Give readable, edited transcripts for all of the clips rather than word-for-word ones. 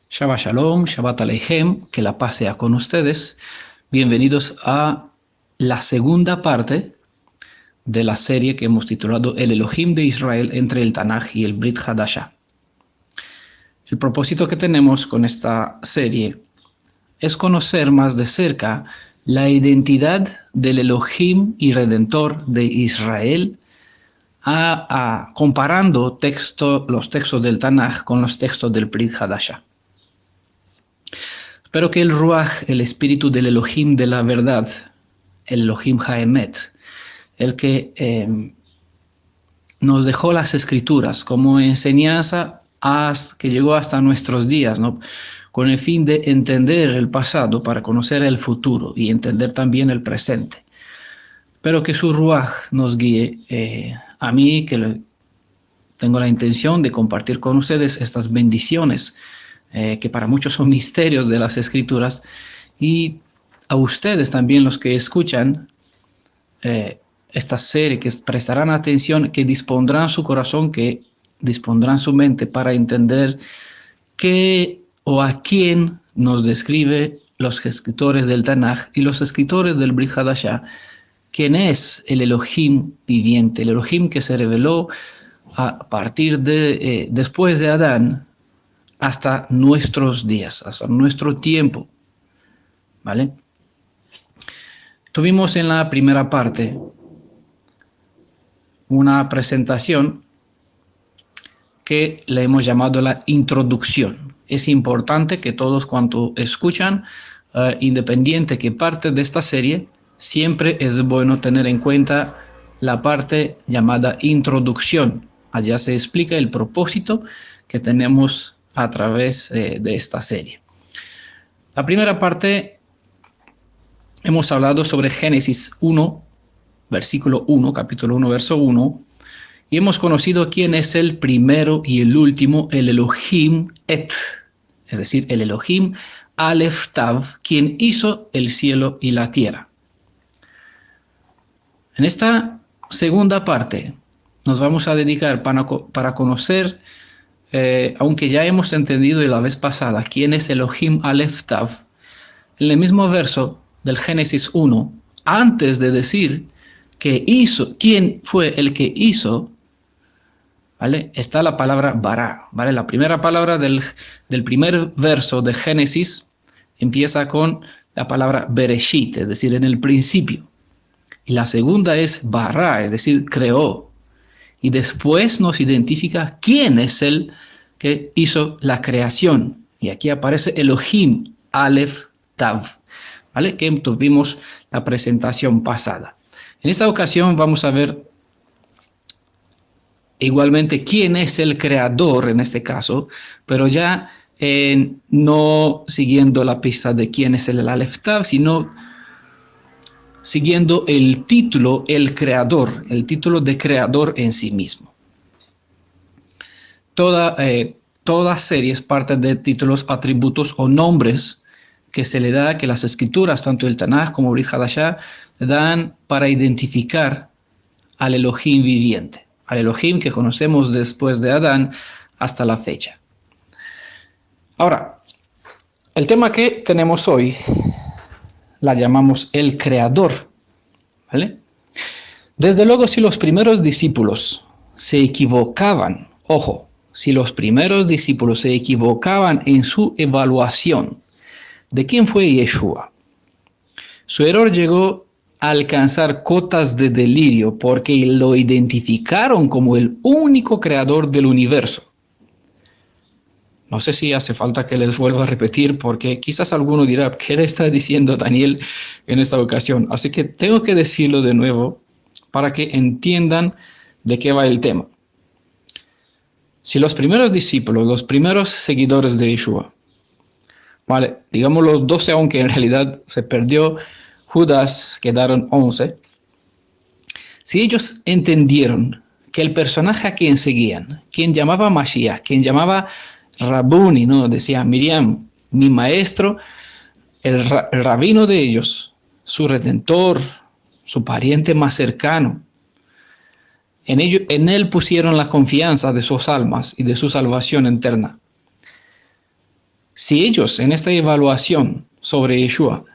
Shabbat Shalom, Shabbat Aleichem, que la paz sea con ustedes. Bienvenidos a la segunda parte de la serie que hemos titulado El Elohim de Israel entre el Tanaj y el Brit Hadashah. El propósito que tenemos con esta serie es conocer más de cerca la identidad del Elohim y Redentor de Israel, comparando los textos del Tanaj con los textos del Brit Hadashah. Espero que el Ruach, el espíritu del Elohim de la verdad, el Elohim Haemet, el que nos dejó las escrituras como enseñanza que llegó hasta nuestros días, ¿no? Con el fin de entender el pasado para conocer el futuro y entender también el presente. Pero que su Ruach nos guíe a mí, que tengo la intención de compartir con ustedes estas bendiciones que para muchos son misterios de las escrituras, y a ustedes también, los que escuchan esta serie, que prestarán atención, que dispondrán su corazón, que dispondrán su mente para entender qué o a quién nos describe los escritores del Tanaj y los escritores del Brit Hadashah, quién es el Elohim viviente, el Elohim que se reveló a partir de después de Adán hasta nuestros días, hasta nuestro tiempo, ¿vale? Tuvimos en la primera parte una presentación que le hemos llamado la introducción. Es importante que todos cuanto escuchan, independiente que parte de esta serie, siempre es bueno tener en cuenta la parte llamada introducción. Allá se explica el propósito que tenemos a través de esta serie. La primera parte hemos hablado sobre Génesis 1, versículo 1, capítulo 1, verso 1, y hemos conocido quién es el primero y el último, el Elohim Et, es decir, el Elohim Aleph Tav, quien hizo el cielo y la tierra. En esta segunda parte nos vamos a dedicar para conocer, aunque ya hemos entendido la vez pasada quién es Elohim Aleph Tav, en el mismo verso del Génesis 1, antes de decir que hizo, quién fue el que hizo, ¿vale? Está la palabra bara, ¿vale? La primera palabra del primer verso de Génesis empieza con la palabra bereshit, es decir, en el principio. Y la segunda es bara, es decir, creó. Y después nos identifica quién es el que hizo la creación. Y aquí aparece Elohim Aleph Tav, ¿vale? Que tuvimos la presentación pasada. En esta ocasión vamos a ver igualmente quién es el creador en este caso, pero ya no siguiendo la pista de quién es el Aleph Tav, sino siguiendo el título, el creador, el título de creador en sí mismo. Toda serie es parte de títulos, atributos o nombres que se le da, que las escrituras, tanto el Tanaj como el Brit Hadashah, le dan para identificar al Elohim viviente, al Elohim que conocemos después de Adán hasta la fecha. Ahora, el tema que tenemos hoy la llamamos el creador, ¿vale? Desde luego, si los primeros discípulos se equivocaban, ojo, si los primeros discípulos se equivocaban en su evaluación de quién fue Yeshua, su error llegó a alcanzar cotas de delirio porque lo identificaron como el único creador del universo. No sé si hace falta que les vuelva a repetir, porque quizás alguno dirá, ¿qué le está diciendo Daniel en esta ocasión? Así que tengo que decirlo de nuevo para que entiendan de qué va el tema. Si los primeros discípulos, los primeros seguidores de Yeshua, vale, digamos los 12, aunque en realidad se perdió Judas, quedaron 11, si ellos entendieron que el personaje a quien seguían, quien llamaba Mashiach, quien llamaba Rabuni, ¿no? Decía Miriam, mi maestro, el rabino de ellos, su redentor, su pariente más cercano. En él pusieron la confianza de sus almas y de su salvación eterna. Si ellos en esta evaluación sobre Yeshua,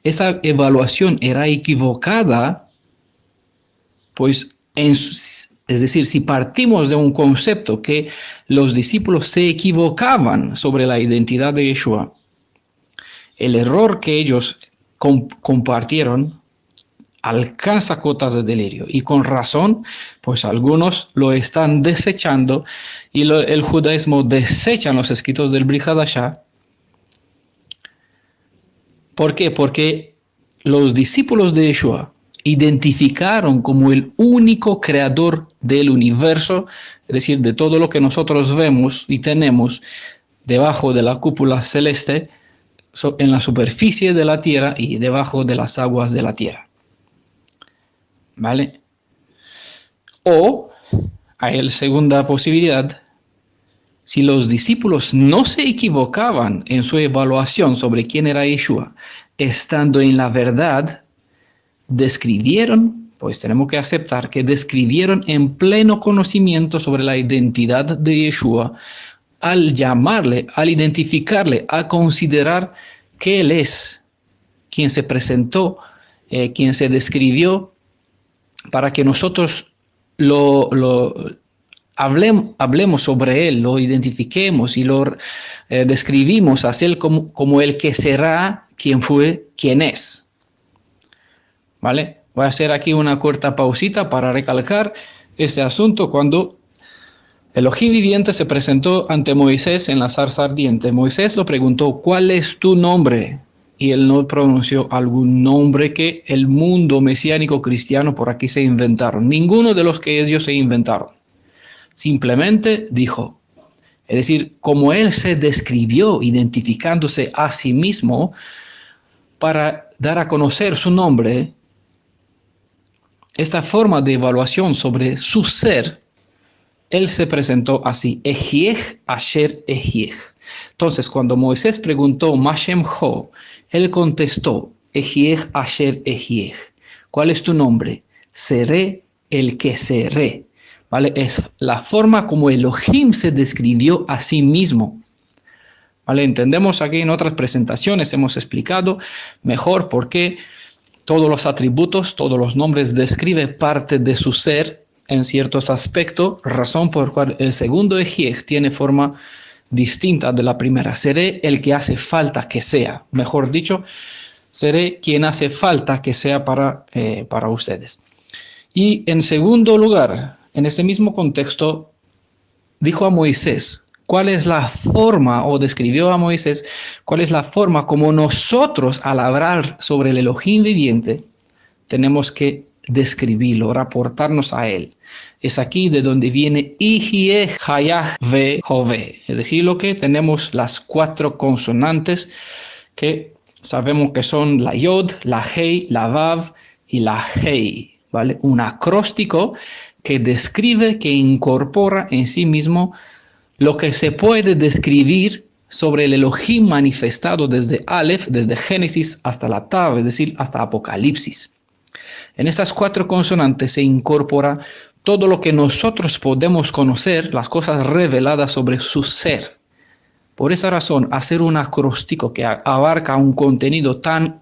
esa evaluación era equivocada, pues es decir, si partimos de un concepto que los discípulos se equivocaban sobre la identidad de Yeshua, el error que ellos compartieron alcanza cotas de delirio, y con razón, pues algunos lo están desechando, y el judaísmo desecha los escritos del Brit Hadashah. ¿Por qué? Porque los discípulos de Yeshua identificaron como el único creador del universo, es decir, de todo lo que nosotros vemos y tenemos debajo de la cúpula celeste, en la superficie de la tierra y debajo de las aguas de la tierra. ¿Vale? O hay la segunda posibilidad: si los discípulos no se equivocaban en su evaluación sobre quién era Yeshua, estando en la verdad, describieron, pues tenemos que aceptar que describieron en pleno conocimiento sobre la identidad de Yeshua, al llamarle, al identificarle, a considerar que Él es quien se presentó, quien se describió, para que nosotros hablemos sobre Él, lo identifiquemos y lo describimos hacia Él como el que será, quien fue, quien es. ¿Vale? Voy a hacer aquí una corta pausita para recalcar este asunto. Cuando Elohim viviente se presentó ante Moisés en la zarza ardiente, Moisés lo preguntó: ¿cuál es tu nombre? Y él no pronunció algún nombre que el mundo mesiánico cristiano por aquí se inventaron. Ninguno de los que ellos se inventaron. Simplemente dijo, es decir, como él se describió identificándose a sí mismo para dar a conocer su nombre, esta forma de evaluación sobre su ser, él se presentó así: Ejiej Asher Ejiej. Entonces, cuando Moisés preguntó Mashem Ho, él contestó Ejiej Asher Ejiej. ¿Cuál es tu nombre? Seré el que seré. ¿Vale? Es la forma como Elohim se describió a sí mismo. ¿Vale? Entendemos aquí en otras presentaciones, hemos explicado mejor por qué todos los atributos, todos los nombres describen parte de su ser en ciertos aspectos, razón por la cual el segundo Ejiej tiene forma distinta de la primera. Seré el que hace falta que sea. Mejor dicho, seré quien hace falta que sea para ustedes. Y en segundo lugar, en ese mismo contexto, dijo a Moisés cuál es la forma, o describió a Moisés cuál es la forma como nosotros, al hablar sobre el Elohim viviente, tenemos que describirlo, reportarnos a él. Es aquí de donde viene Ijiej Hayah Ve Jove. Es decir, lo que tenemos las 4 consonantes que sabemos que son la Yod, la Hei, la Vav y la Hei. ¿Vale? Un acróstico que describe, que incorpora en sí mismo lo que se puede describir sobre el Elohim manifestado desde Aleph, desde Génesis hasta la Tav, es decir, hasta Apocalipsis. En estas 4 consonantes se incorpora todo lo que nosotros podemos conocer, las cosas reveladas sobre su ser. Por esa razón, hacer un acróstico que abarca un contenido tan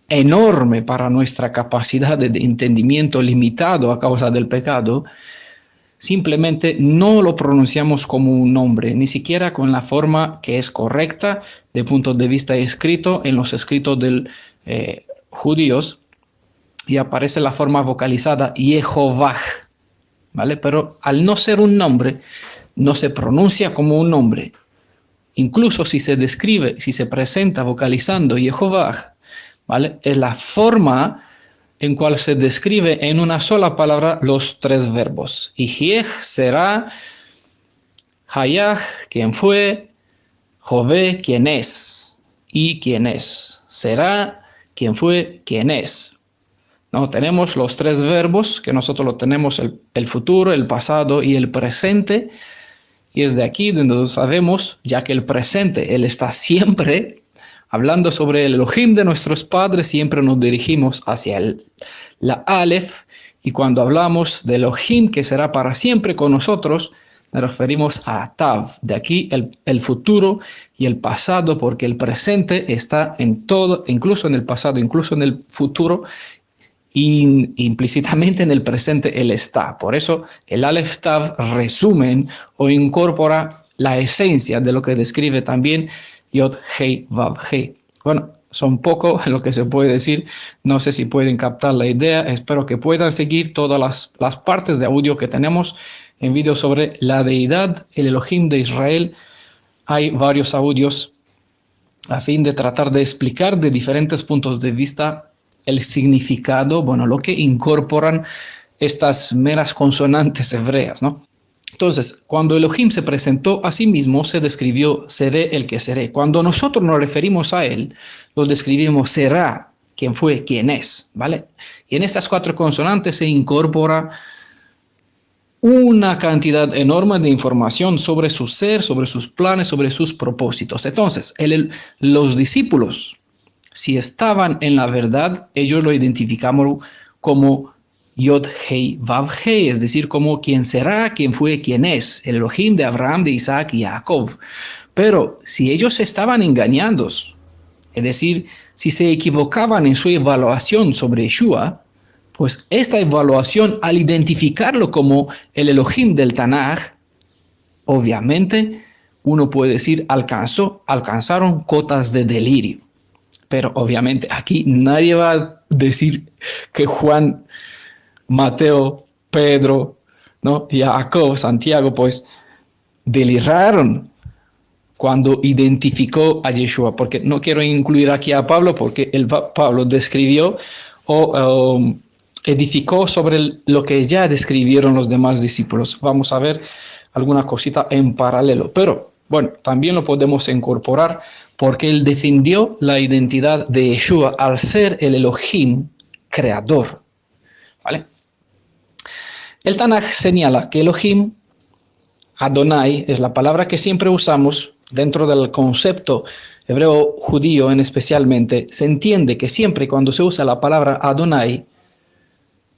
enorme para nuestra capacidad de entendimiento limitado a causa del pecado, simplemente no lo pronunciamos como un nombre, ni siquiera con la forma que es correcta de punto de vista escrito en los escritos de judíos, y aparece la forma vocalizada Yehovah, ¿vale? Pero al no ser un nombre, no se pronuncia como un nombre. Incluso si se describe, si se presenta vocalizando Yehovah, ¿vale? Es la forma en cual se describe en una sola palabra los 3 verbos. Ijiej será, Hayah, quien fue, Jove, quien es, y quien es. Será, quien fue, quien es. ¿No? Tenemos los 3 verbos, que nosotros lo tenemos el futuro, el pasado y el presente. Y es de aquí donde sabemos, ya que el presente, él está siempre. Hablando sobre el Elohim de nuestros padres, siempre nos dirigimos hacia la Aleph, y cuando hablamos del Elohim que será para siempre con nosotros, nos referimos a Tav. De aquí el futuro y el pasado, porque el presente está en todo, incluso en el pasado, incluso en el futuro, y implícitamente en el presente él está. Por eso el Aleph Tav resumen o incorpora la esencia de lo que describe también Yod Hei Vav Hei. Bueno, son poco lo que se puede decir. No sé si pueden captar la idea. Espero que puedan seguir todas las partes de audio que tenemos en vídeo sobre la deidad, el Elohim de Israel. Hay varios audios a fin de tratar de explicar de diferentes puntos de vista el significado, bueno, lo que incorporan estas meras consonantes hebreas, ¿no? Entonces, cuando Elohim se presentó a sí mismo, se describió, seré el que seré. Cuando nosotros nos referimos a él, lo describimos, será, quien fue, quien es, ¿vale? Y en estas 4 consonantes se incorpora una cantidad enorme de información sobre su ser, sobre sus planes, sobre sus propósitos. Entonces, los discípulos, si estaban en la verdad, ellos lo identificamos como Yod Hei Vav Hei, es decir, como quien será, quien fue, quien es, el Elohim de Abraham, de Isaac y Jacob. Pero si ellos estaban engañados, es decir, si se equivocaban en su evaluación sobre Yeshua, pues esta evaluación, al identificarlo como el Elohim del Tanaj, obviamente uno puede decir alcanzaron cotas de delirio. Pero obviamente aquí nadie va a decir que Juan, Mateo, Pedro, ¿no? Jacob, Santiago, pues deliraron cuando identificó a Yeshua, porque no quiero incluir aquí a Pablo, porque Pablo describió o edificó sobre lo que ya describieron los demás discípulos. Vamos a ver alguna cosita en paralelo, pero bueno, también lo podemos incorporar porque él defendió la identidad de Yeshua al ser el Elohim creador, ¿vale? El Tanaj señala que Elohim, Adonai, es la palabra que siempre usamos dentro del concepto hebreo judío en especialmente. Se entiende que siempre cuando se usa la palabra Adonai,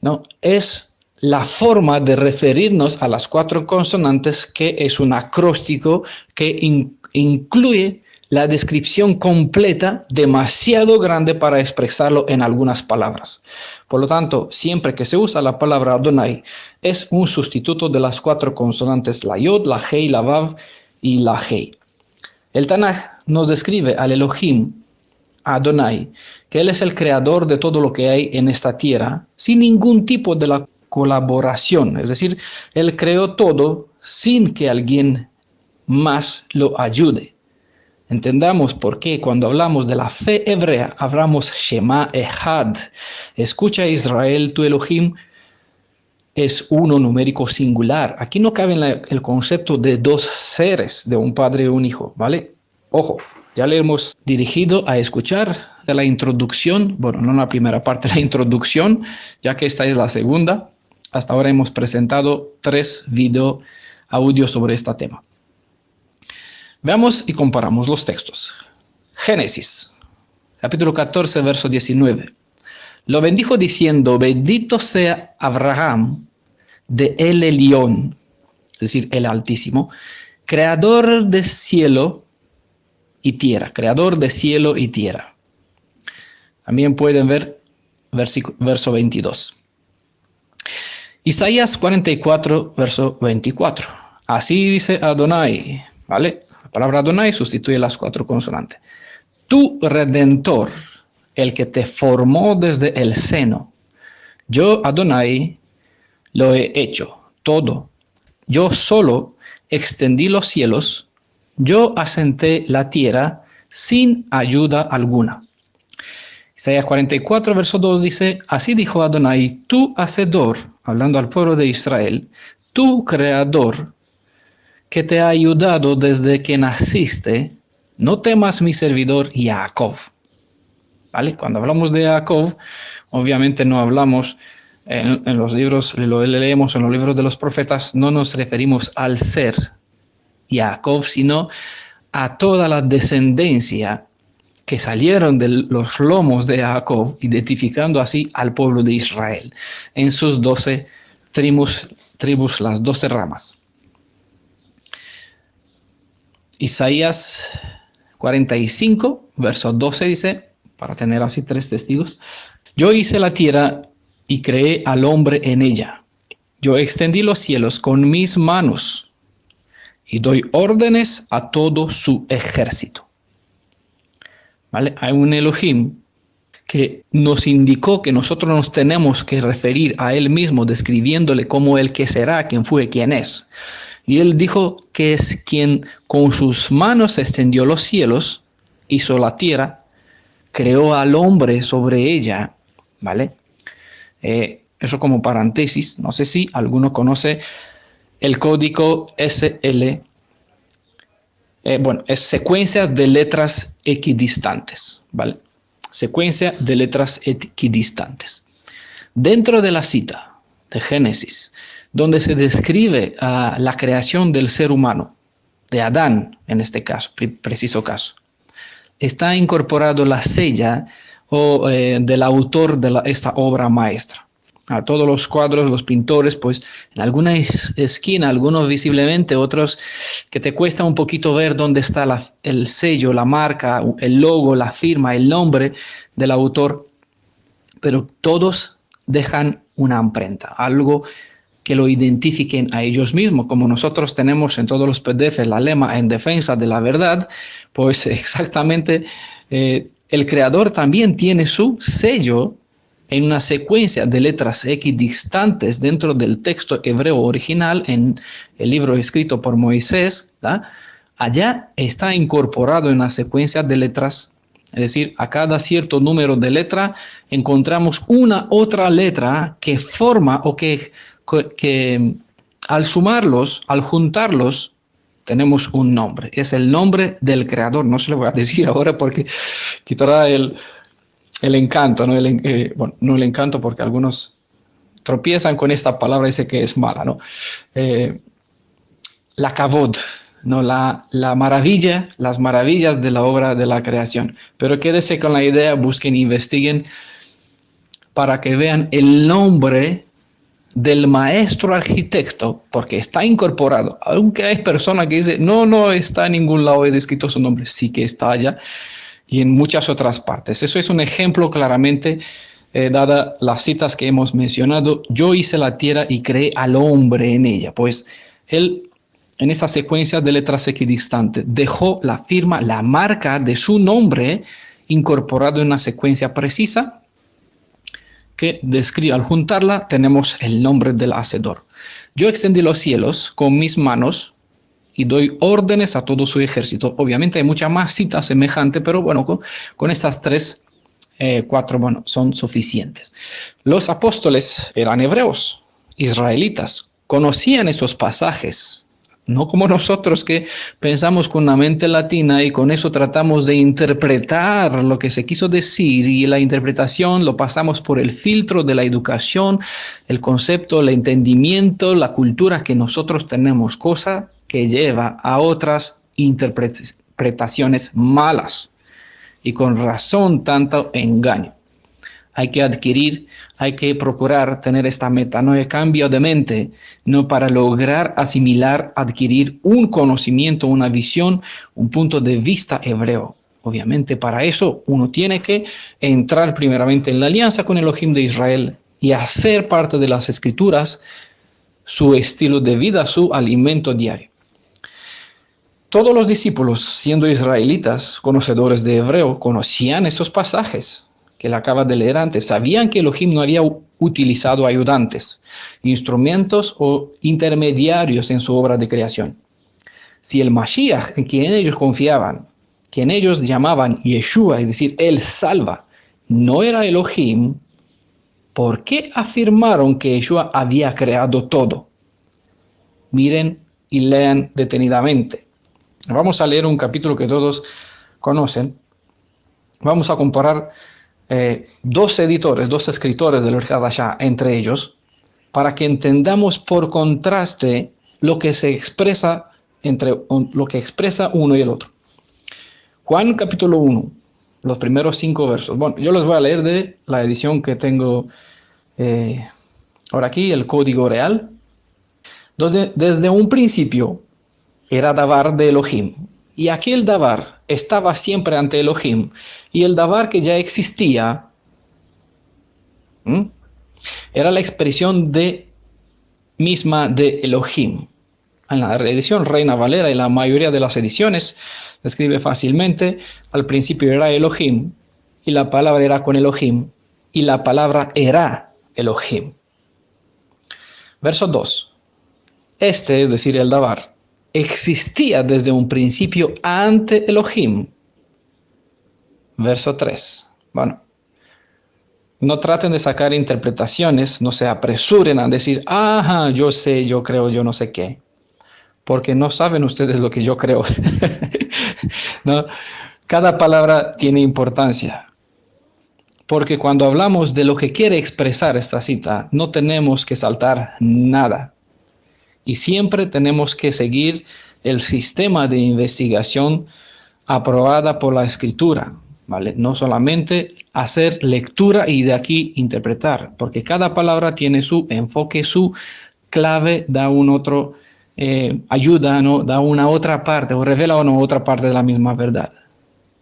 ¿no? Es la forma de referirnos a las 4 consonantes, que es un acróstico que incluye la descripción completa, demasiado grande para expresarlo en algunas palabras. Por lo tanto, siempre que se usa la palabra Adonai, es un sustituto de las 4 consonantes, la Yod, la Hei, la Vav y la Hei. El Tanaj nos describe al Elohim, Adonai, que él es el creador de todo lo que hay en esta tierra, sin ningún tipo de la colaboración. Es decir, él creó todo sin que alguien más lo ayude. Entendamos por qué cuando hablamos de la fe hebrea, hablamos Shema Echad. Escucha Israel, tu Elohim es uno numérico singular. Aquí no cabe el concepto de 2 seres, de un padre y un hijo, ¿vale? Ojo, ya le hemos dirigido a escuchar de la introducción, bueno, no la primera parte de la introducción, ya que esta es la segunda. Hasta ahora hemos presentado 3 audios sobre este tema. Veamos y comparamos los textos. Génesis, capítulo 14, verso 19. Lo bendijo diciendo, bendito sea Abraham de El Elyon, es decir, el Altísimo, creador del cielo y tierra, creador de cielo y tierra. También pueden ver verso 22. Isaías 44, verso 24. Así dice Adonai, ¿vale? La palabra Adonai sustituye las 4 consonantes. Tu Redentor, el que te formó desde el seno. Yo, Adonai, lo he hecho todo. Yo solo extendí los cielos. Yo asenté la tierra sin ayuda alguna. Isaías 44, verso 2 dice, así dijo Adonai, tu hacedor, hablando al pueblo de Israel, tu creador, que te ha ayudado desde que naciste, no temas mi servidor Jacob. ¿Vale? Cuando hablamos de Jacob, obviamente no hablamos en los libros, lo leemos en los libros de los profetas, no nos referimos al ser Jacob, sino a toda la descendencia que salieron de los lomos de Jacob, identificando así al pueblo de Israel en sus 12 tribus, las 12 ramas. Isaías 45, verso 12 dice, para tener así 3 testigos, yo hice la tierra y creé al hombre en ella. Yo extendí los cielos con mis manos y doy órdenes a todo su ejército. ¿Vale? Hay un Elohim que nos indicó que nosotros nos tenemos que referir a él mismo, describiéndole como el que será, quién fue, quién es. Y él dijo que es quien con sus manos extendió los cielos, hizo la tierra, creó al hombre sobre ella, ¿vale? Eso como paréntesis. No sé si alguno conoce el código SL. Bueno, es secuencia de letras equidistantes, ¿vale? Secuencia de letras equidistantes. Dentro de la cita de Génesis, donde se describe la creación del ser humano, de Adán en este caso, preciso caso, está incorporado la sella del autor de esta obra maestra. A todos los cuadros, los pintores, pues en alguna esquina, algunos visiblemente, otros que te cuesta un poquito ver dónde está el sello, la marca, el logo, la firma, el nombre del autor, pero todos dejan una imprenta, algo que lo identifiquen a ellos mismos, como nosotros tenemos en todos los PDF la lema en defensa de la verdad, pues exactamente el creador también tiene su sello en una secuencia de letras equidistantes dentro del texto hebreo original en el libro escrito por Moisés. ¿Da? Allá está incorporado en la secuencia de letras, es decir, a cada cierto número de letra encontramos una otra letra que forma o que al sumarlos, al juntarlos, tenemos un nombre. Es el nombre del creador. No se lo voy a decir ahora porque quitará el encanto, ¿no? Bueno, no el encanto porque algunos tropiezan con esta palabra y dicen que es mala, ¿no? La kavod, ¿no? La maravilla, las maravillas de la obra de la creación. Pero quédese con la idea, busquen, investiguen para que vean el nombre del maestro arquitecto, porque está incorporado, aunque hay personas que dicen, no está en ningún lado descrito su nombre, sí que está allá y en muchas otras partes. Eso es un ejemplo claramente, dada las citas que hemos mencionado, yo hice la tierra y creé al hombre en ella, pues él en esa secuencia de letras equidistantes dejó la firma, la marca de su nombre incorporado en una secuencia precisa, que describe, al juntarla tenemos el nombre del hacedor. Yo extendí los cielos con mis manos y doy órdenes a todo su ejército. Obviamente hay muchas más citas semejantes, pero bueno, con estas 4, bueno, son suficientes. Los apóstoles eran hebreos, israelitas, conocían estos pasajes, no como nosotros que pensamos con una mente latina y con eso tratamos de interpretar lo que se quiso decir y la interpretación lo pasamos por el filtro de la educación, el concepto, el entendimiento, la cultura que nosotros tenemos, cosa que lleva a otras interpretaciones malas y con razón tanto engaño. Hay que adquirir, hay que procurar tener esta metanoia, cambio de mente, no para lograr asimilar, adquirir un conocimiento, una visión, un punto de vista hebreo. Obviamente para eso uno tiene que entrar primeramente en la alianza con el Elohim de Israel y hacer parte de las escrituras su estilo de vida, su alimento diario. Todos los discípulos, siendo israelitas, conocedores de hebreo, conocían esos pasajes que le acaba de leer antes. Sabían que Elohim no había utilizado ayudantes, instrumentos o intermediarios en su obra de creación. Si el Mashiach, en quien ellos confiaban, quien ellos llamaban Yeshua, es decir, Él salva, no era Elohim, ¿por qué afirmaron que Yeshua había creado todo? Miren y lean detenidamente. Vamos a leer un capítulo que todos conocen. Vamos a comparar dos escritores del Hadashah entre ellos, para que entendamos por contraste lo que se expresa lo que expresa uno y el otro. Juan capítulo 1, los primeros 5 versos. Bueno, yo los voy a leer de la edición que tengo ahora aquí, el código real. Desde un principio era Dabar de Elohim, Y aquel davar estaba siempre ante Elohim. Y el davar que ya existía, ¿m?, era la expresión misma de Elohim. En la edición Reina Valera y la mayoría de las ediciones se escribe fácilmente: al principio era Elohim, y la palabra era con Elohim, y la palabra era Elohim. Verso 2. Este, es decir, el davar, existía desde un principio ante Elohim. Verso 3. Bueno, no traten de sacar interpretaciones, no se apresuren a decir, ajá, yo sé, yo creo, yo no sé qué, porque no saben ustedes lo que yo creo. ¿No? Cada palabra tiene importancia, porque cuando hablamos de lo que quiere expresar esta cita, no tenemos que saltar nada. Y siempre tenemos que seguir el sistema de investigación aprobada por la Escritura, ¿vale? No solamente hacer lectura y de aquí interpretar, porque cada palabra tiene su enfoque, su clave, da un otro, ayuda, ¿no?, da una otra parte o revela una otra parte de la misma verdad.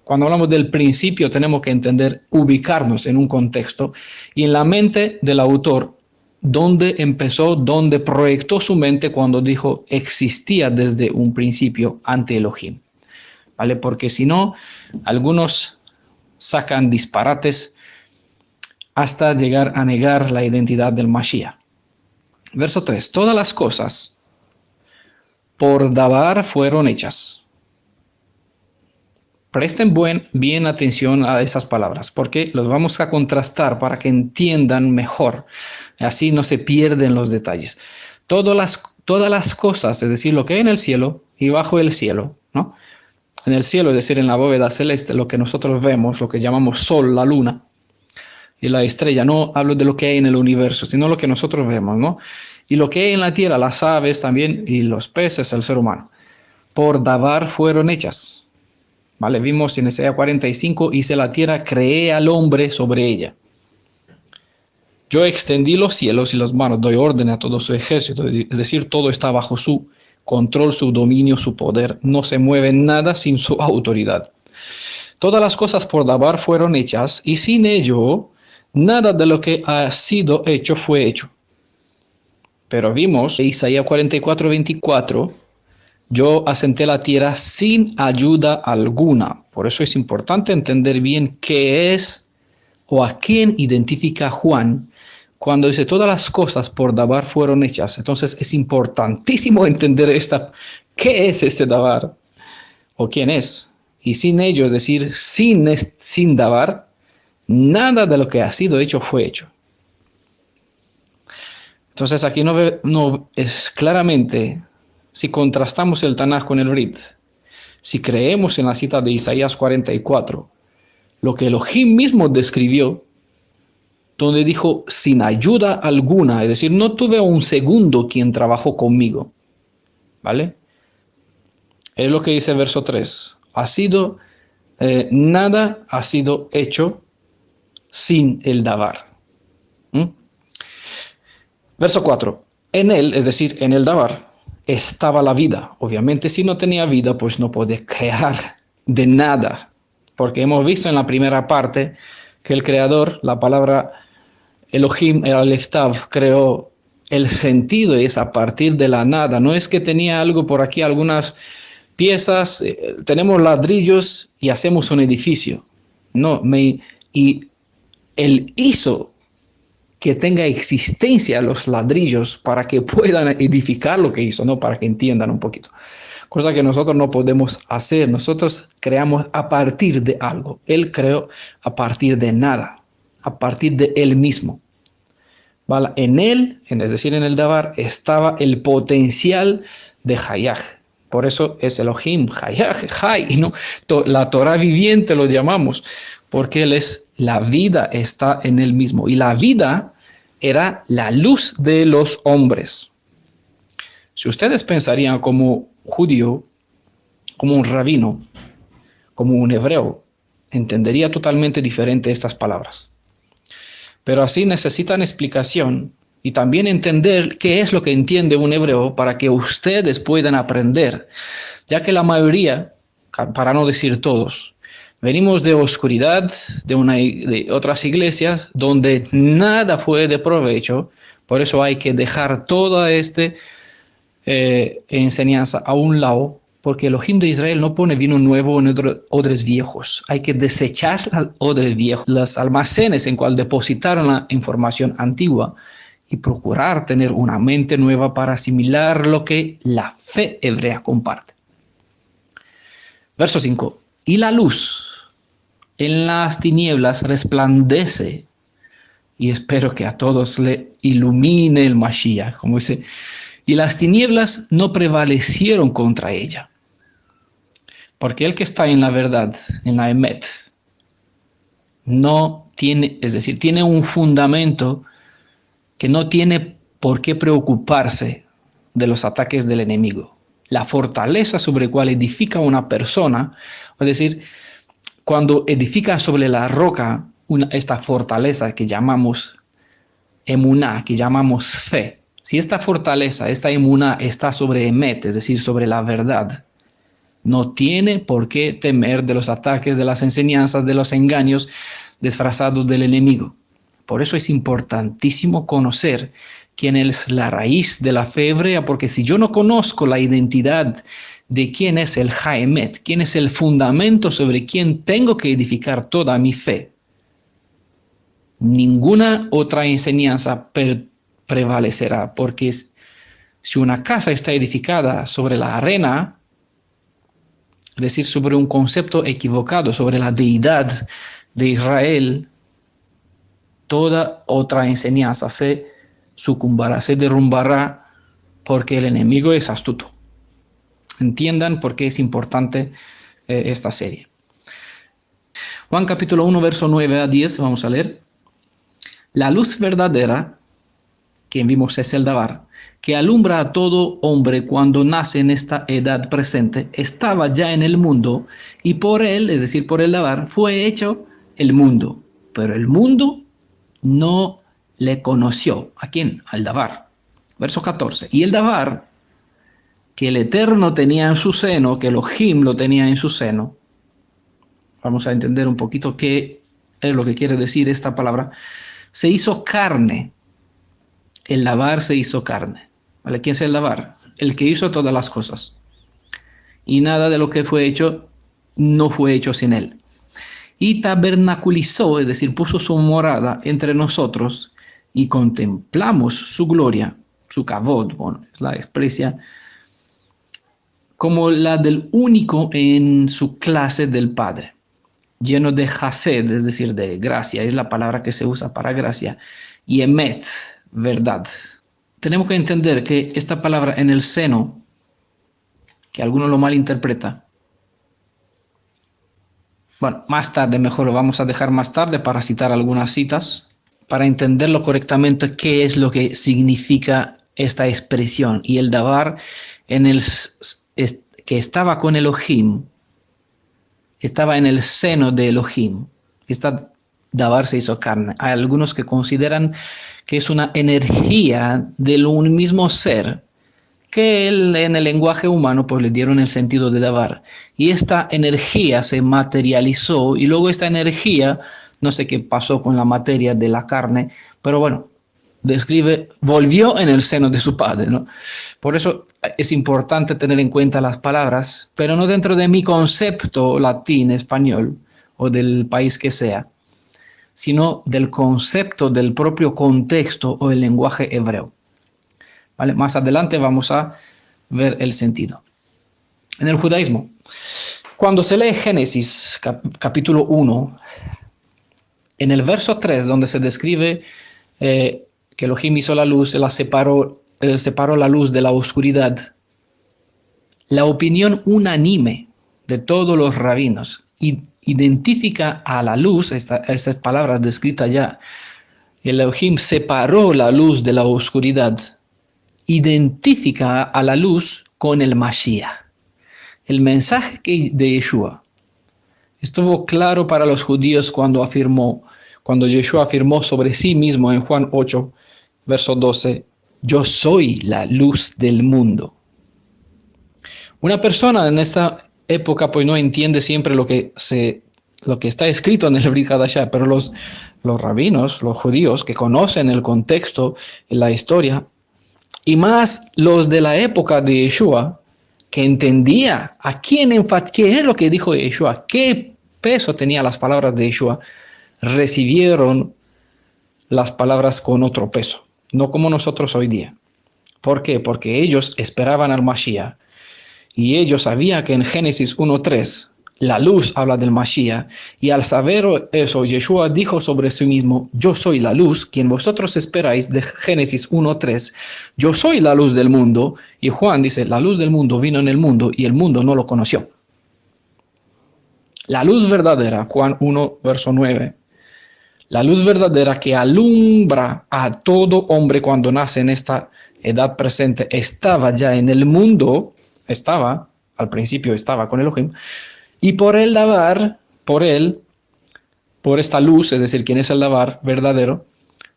Cuando hablamos del principio tenemos que entender, ubicarnos en un contexto y en la mente del autor, dónde empezó, dónde proyectó su mente cuando dijo existía desde un principio ante Elohim, ¿vale? Porque si no, algunos sacan disparates hasta llegar a negar la identidad del Mashiach. Verso 3. Todas las cosas por davar fueron hechas. Presten bien atención a esas palabras, porque los vamos a contrastar para que entiendan mejor. Así no se pierden los detalles. Todas las cosas, es decir, lo que hay en el cielo y bajo el cielo, ¿no? En el cielo, es decir, en la bóveda celeste, lo que nosotros vemos, lo que llamamos sol, la luna y la estrella. No hablo de lo que hay en el universo, sino lo que nosotros vemos, ¿no? Y lo que hay en la tierra, las aves también, y los peces, el ser humano. Por davar fueron hechas. ¿Vale? Vimos en Isaías 45, hice la tierra, creé al hombre sobre ella. Yo extendí los cielos y las manos, doy orden a todo su ejército, es decir, todo está bajo su control, su dominio, su poder. No se mueve nada sin su autoridad. Todas las cosas por davar fueron hechas, y sin ello, nada de lo que ha sido hecho fue hecho. Pero vimos en Isaías 44, 24, yo asenté la tierra sin ayuda alguna. Por eso es importante entender bien qué es o a quién identifica Juan cuando dice todas las cosas por davar fueron hechas. Entonces es importantísimo entender qué es este davar o quién es. Y sin ello, es decir, sin davar, nada de lo que ha sido hecho fue hecho. Entonces aquí no es claramente. Si contrastamos el Tanaj con el Brit, si creemos en la cita de Isaías 44, lo que Elohim mismo describió, donde dijo sin ayuda alguna, es decir, no tuve un segundo quien trabajó conmigo, ¿vale? Es lo que dice el verso 3. Nada ha sido hecho sin el davar. Verso 4. En él, es decir, en el davar, estaba la vida. Obviamente, si no tenía vida, pues no puede crear de nada. Porque hemos visto en la primera parte que el creador, la palabra Elohim, el Aleftav, creó el sentido, es a partir de la nada. No es que tenía algo por aquí, algunas piezas, tenemos ladrillos y hacemos un edificio. No, y él hizo que tenga existencia los ladrillos para que puedan edificar lo que hizo, ¿no? Para que entiendan un poquito. Cosa que nosotros no podemos hacer. Nosotros creamos a partir de algo. Él creó a partir de nada, a partir de él mismo. ¿Vale? En él, es decir, en el davar, estaba el potencial de Hayaj. Por eso es Elohim, Hayaj, Hay, ¿no? La Torah viviente lo llamamos, porque él es la vida, está en él mismo. Y la vida era la luz de los hombres. Si ustedes pensarían como judío, como un rabino, como un hebreo, entendería totalmente diferente estas palabras. Pero así necesitan explicación y también entender qué es lo que entiende un hebreo para que ustedes puedan aprender, ya que la mayoría para no decir todos. Venimos de oscuridad, de otras iglesias, donde nada fue de provecho. Por eso hay que dejar toda esta enseñanza a un lado, porque el Elohim de Israel no pone vino nuevo en odres viejos. Hay que desechar los odres viejos, los almacenes en cual depositaron la información antigua, y procurar tener una mente nueva para asimilar lo que la fe hebrea comparte. Verso 5. Y la luz en las tinieblas resplandece, y espero que a todos le ilumine el Mashiach, como dice, y las tinieblas no prevalecieron contra ella. Porque el que está en la verdad, en la Emet, no tiene, es decir, tiene un fundamento que no tiene por qué preocuparse de los ataques del enemigo. La fortaleza sobre la cual edifica una persona, es decir, cuando edifica sobre la roca esta fortaleza que llamamos emuná, que llamamos fe, si esta fortaleza, esta emuná está sobre emet, es decir, sobre la verdad, no tiene por qué temer de los ataques, de las enseñanzas, de los engaños disfrazados del enemigo. Por eso es importantísimo conocer quién es la raíz de la fe hebrea, porque si yo no conozco la identidad de quién es el Haemet, quién es el fundamento sobre quién tengo que edificar toda mi fe, ninguna otra enseñanza prevalecerá, porque si una casa está edificada sobre la arena, es decir, sobre un concepto equivocado, sobre la deidad de Israel, toda otra enseñanza se sucumbará, se derrumbará, porque el enemigo es astuto. Entiendan por qué es importante esta serie. Juan capítulo 1, verso 9 a 10, vamos a leer. La luz verdadera, que vimos es el Dabar, que alumbra a todo hombre cuando nace en esta edad presente, estaba ya en el mundo, y por él, es decir, por el Dabar, fue hecho el mundo. Pero el mundo no le conoció. ¿A quién? Al Dabar. Verso 14. Y el Dabar, que el Eterno tenía en su seno, que Elohim lo tenía en su seno. Vamos a entender un poquito qué es lo que quiere decir esta palabra. Se hizo carne. El Dabar se hizo carne. ¿Vale? ¿Quién es el Dabar? El que hizo todas las cosas. Y nada de lo que fue hecho no fue hecho sin él. Y tabernaculizó, es decir, puso su morada entre nosotros, y contemplamos su gloria, su kavod, bueno, es la expresión, como la del único en su clase del Padre, lleno de hased, es decir, de gracia, es la palabra que se usa para gracia, y emet, verdad. Tenemos que entender que esta palabra en el seno, que algunos lo malinterpretan, bueno, más tarde, mejor lo vamos a dejar más tarde para citar algunas citas, para entenderlo correctamente qué es lo que significa esta expresión. Y el Dabar, que estaba con Elohim, estaba en el seno de Elohim. Esta Dabar se hizo carne. Hay algunos que consideran que es una energía del un mismo ser, que en el lenguaje humano pues le dieron el sentido de Dabar. Y esta energía se materializó, y luego esta energía, no sé qué pasó con la materia de la carne, pero bueno, volvió en el seno de su padre, ¿no? Por eso es importante tener en cuenta las palabras, pero no dentro de mi concepto latín, español, o del país que sea, sino del concepto del propio contexto o el lenguaje hebreo. ¿Vale? Más adelante vamos a ver el sentido. En el judaísmo, cuando se lee Génesis capítulo 1, en el verso 3, donde se describe que Elohim hizo la luz, separó la luz de la oscuridad, la opinión unánime de todos los rabinos identifica a la luz, esas palabras descritas ya, Elohim separó la luz de la oscuridad, identifica a la luz con el Mashiach. El mensaje de Yeshua estuvo claro para los judíos cuando Yeshua afirmó sobre sí mismo en Juan 8, verso 12, yo soy la luz del mundo. Una persona en esta época pues no entiende siempre lo que está escrito en el Brit Hadashah, pero los rabinos, los judíos que conocen el contexto, la historia, y más los de la época de Yeshua, que entendía qué es lo que dijo Yeshua, qué peso tenía las palabras de Yeshua, recibieron las palabras con otro peso, no como nosotros hoy día. ¿Por qué? Porque ellos esperaban al Mashiach y ellos sabían que en Génesis 1:3 la luz habla del Mashiach, y al saber eso, Yeshua dijo sobre sí mismo: yo soy la luz, quien vosotros esperáis, de Génesis 1:3, yo soy la luz del mundo. Y Juan dice: la luz del mundo vino en el mundo y el mundo no lo conoció. La luz verdadera, Juan 1, verso 9, la luz verdadera que alumbra a todo hombre cuando nace en esta edad presente, estaba ya en el mundo, al principio estaba con Elohim, y por el Dabar, por esta luz, es decir, quien es el Dabar verdadero,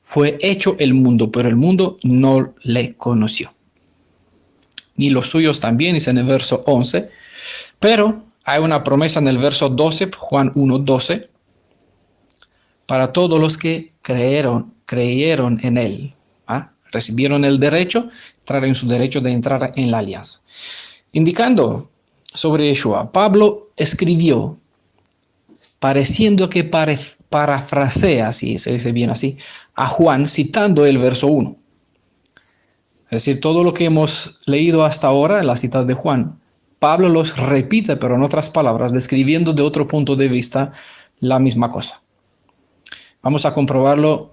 fue hecho el mundo, pero el mundo no le conoció. Ni los suyos también, dice en el verso 11, pero hay una promesa en el verso 12, Juan 1:12, para todos los que creyeron en él. Recibieron el derecho, traen su derecho de entrar en la alianza. Indicando sobre Yeshua, Pablo escribió, pareciendo que parafrasea, si se dice bien así, a Juan, citando el verso 1. Es decir, todo lo que hemos leído hasta ahora en las citas de Juan, Pablo los repite, pero en otras palabras, describiendo de otro punto de vista la misma cosa. Vamos a comprobarlo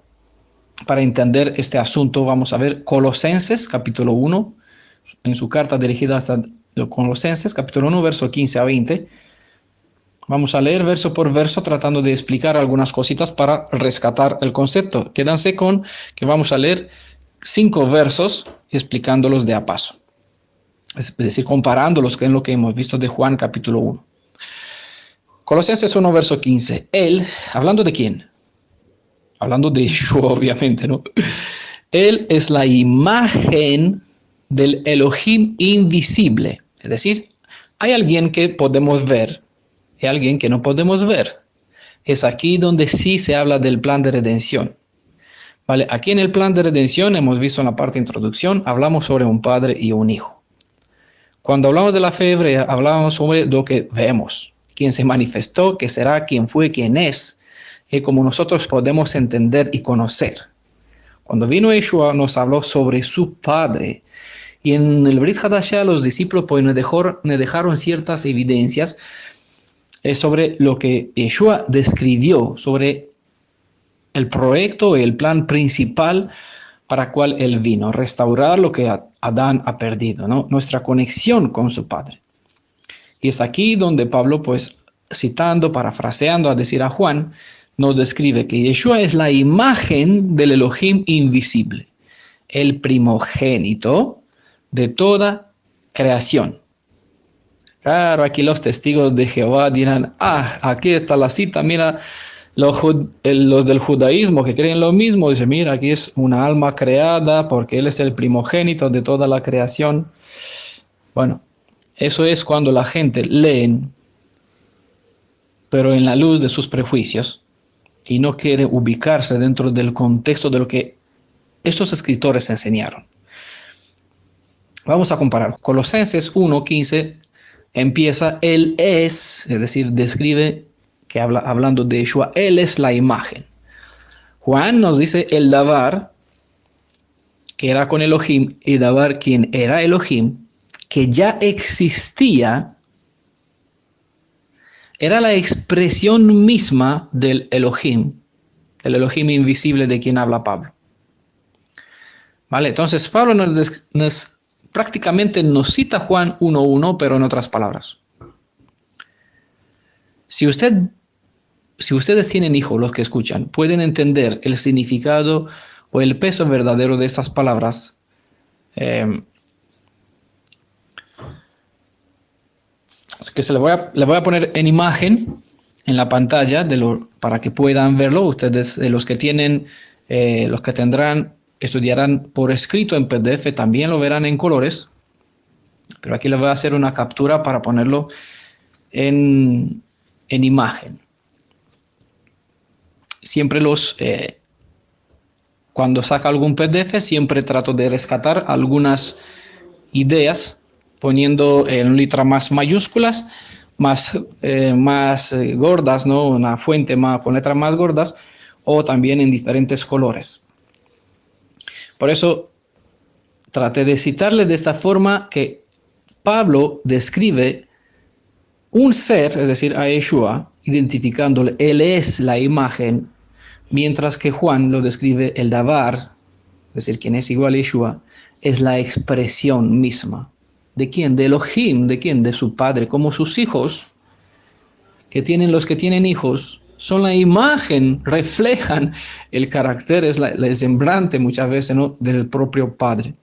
para entender este asunto. Vamos a ver Colosenses, capítulo 1, en su carta dirigida hasta los Colosenses, capítulo 1, verso 15 a 20. Vamos a leer verso por verso tratando de explicar algunas cositas para rescatar el concepto. Quédense con que vamos a leer 5 versos explicándolos de a paso. Es decir, comparándolos con lo que hemos visto de Juan capítulo 1. Colosenses 1, verso 15. Él, ¿hablando de quién? Hablando de Yeshua, obviamente, ¿no? Él es la imagen del Elohim invisible. Es decir, hay alguien que podemos ver y alguien que no podemos ver. Es aquí donde sí se habla del plan de redención. ¿Vale? Aquí en el plan de redención, hemos visto en la parte de introducción, hablamos sobre un padre y un hijo. Cuando hablamos de la fe hebrea, hablamos sobre lo que vemos, quién se manifestó, qué será, quién fue, quién es, y como nosotros podemos entender y conocer. Cuando vino Yeshua, nos habló sobre su padre. Y en el Brit Hadashah, los discípulos pues, nos dejaron ciertas evidencias sobre lo que Yeshua describió, sobre el proyecto y el plan principal para el cual él vino, restaurar lo que Adán ha perdido, ¿no? Nuestra conexión con su Padre. Y es aquí donde Pablo, pues, citando, parafraseando a decir a Juan, nos describe que Yeshua es la imagen del Elohim invisible, el primogénito de toda creación. Claro, aquí los testigos de Jehová dirán: aquí está la cita, mira, los del judaísmo que creen lo mismo, dicen: mira, aquí es una alma creada porque él es el primogénito de toda la creación. Bueno, eso es cuando la gente lee, pero en la luz de sus prejuicios, y no quiere ubicarse dentro del contexto de lo que estos escritores enseñaron. Vamos a comparar. Colosenses 1:15 empieza: Él es decir, describe que hablando de Yeshua, Él es la imagen. Juan nos dice el Dabar, que era con Elohim, y Dabar, quien era Elohim, que ya existía, era la expresión misma del Elohim, el Elohim invisible de quien habla Pablo. Vale, entonces Pablo prácticamente nos cita Juan 1:1, pero en otras palabras. Si ustedes tienen hijos, los que escuchan, pueden entender el significado o el peso verdadero de estas palabras. Es que le voy a poner en imagen en la pantalla para que puedan verlo. Ustedes, los que estudiarán por escrito en PDF, también lo verán en colores. Pero aquí les voy a hacer una captura para ponerlo en imagen. Siempre cuando saca algún PDF, siempre trato de rescatar algunas ideas poniendo en letras más mayúsculas, más gordas, ¿no? Una fuente con letras más gordas, o también en diferentes colores. Por eso traté de citarle de esta forma que Pablo describe un ser, es decir, a Yeshua, identificándole, él es la imagen, mientras que Juan lo describe el Dabar, es decir, quien es igual a Yeshua, es la expresión misma. ¿De quién? De Elohim. ¿De quién? De su Padre. Como sus hijos, los que tienen hijos, son la imagen, reflejan el carácter, es el semblante muchas veces, ¿no?, del propio Padre.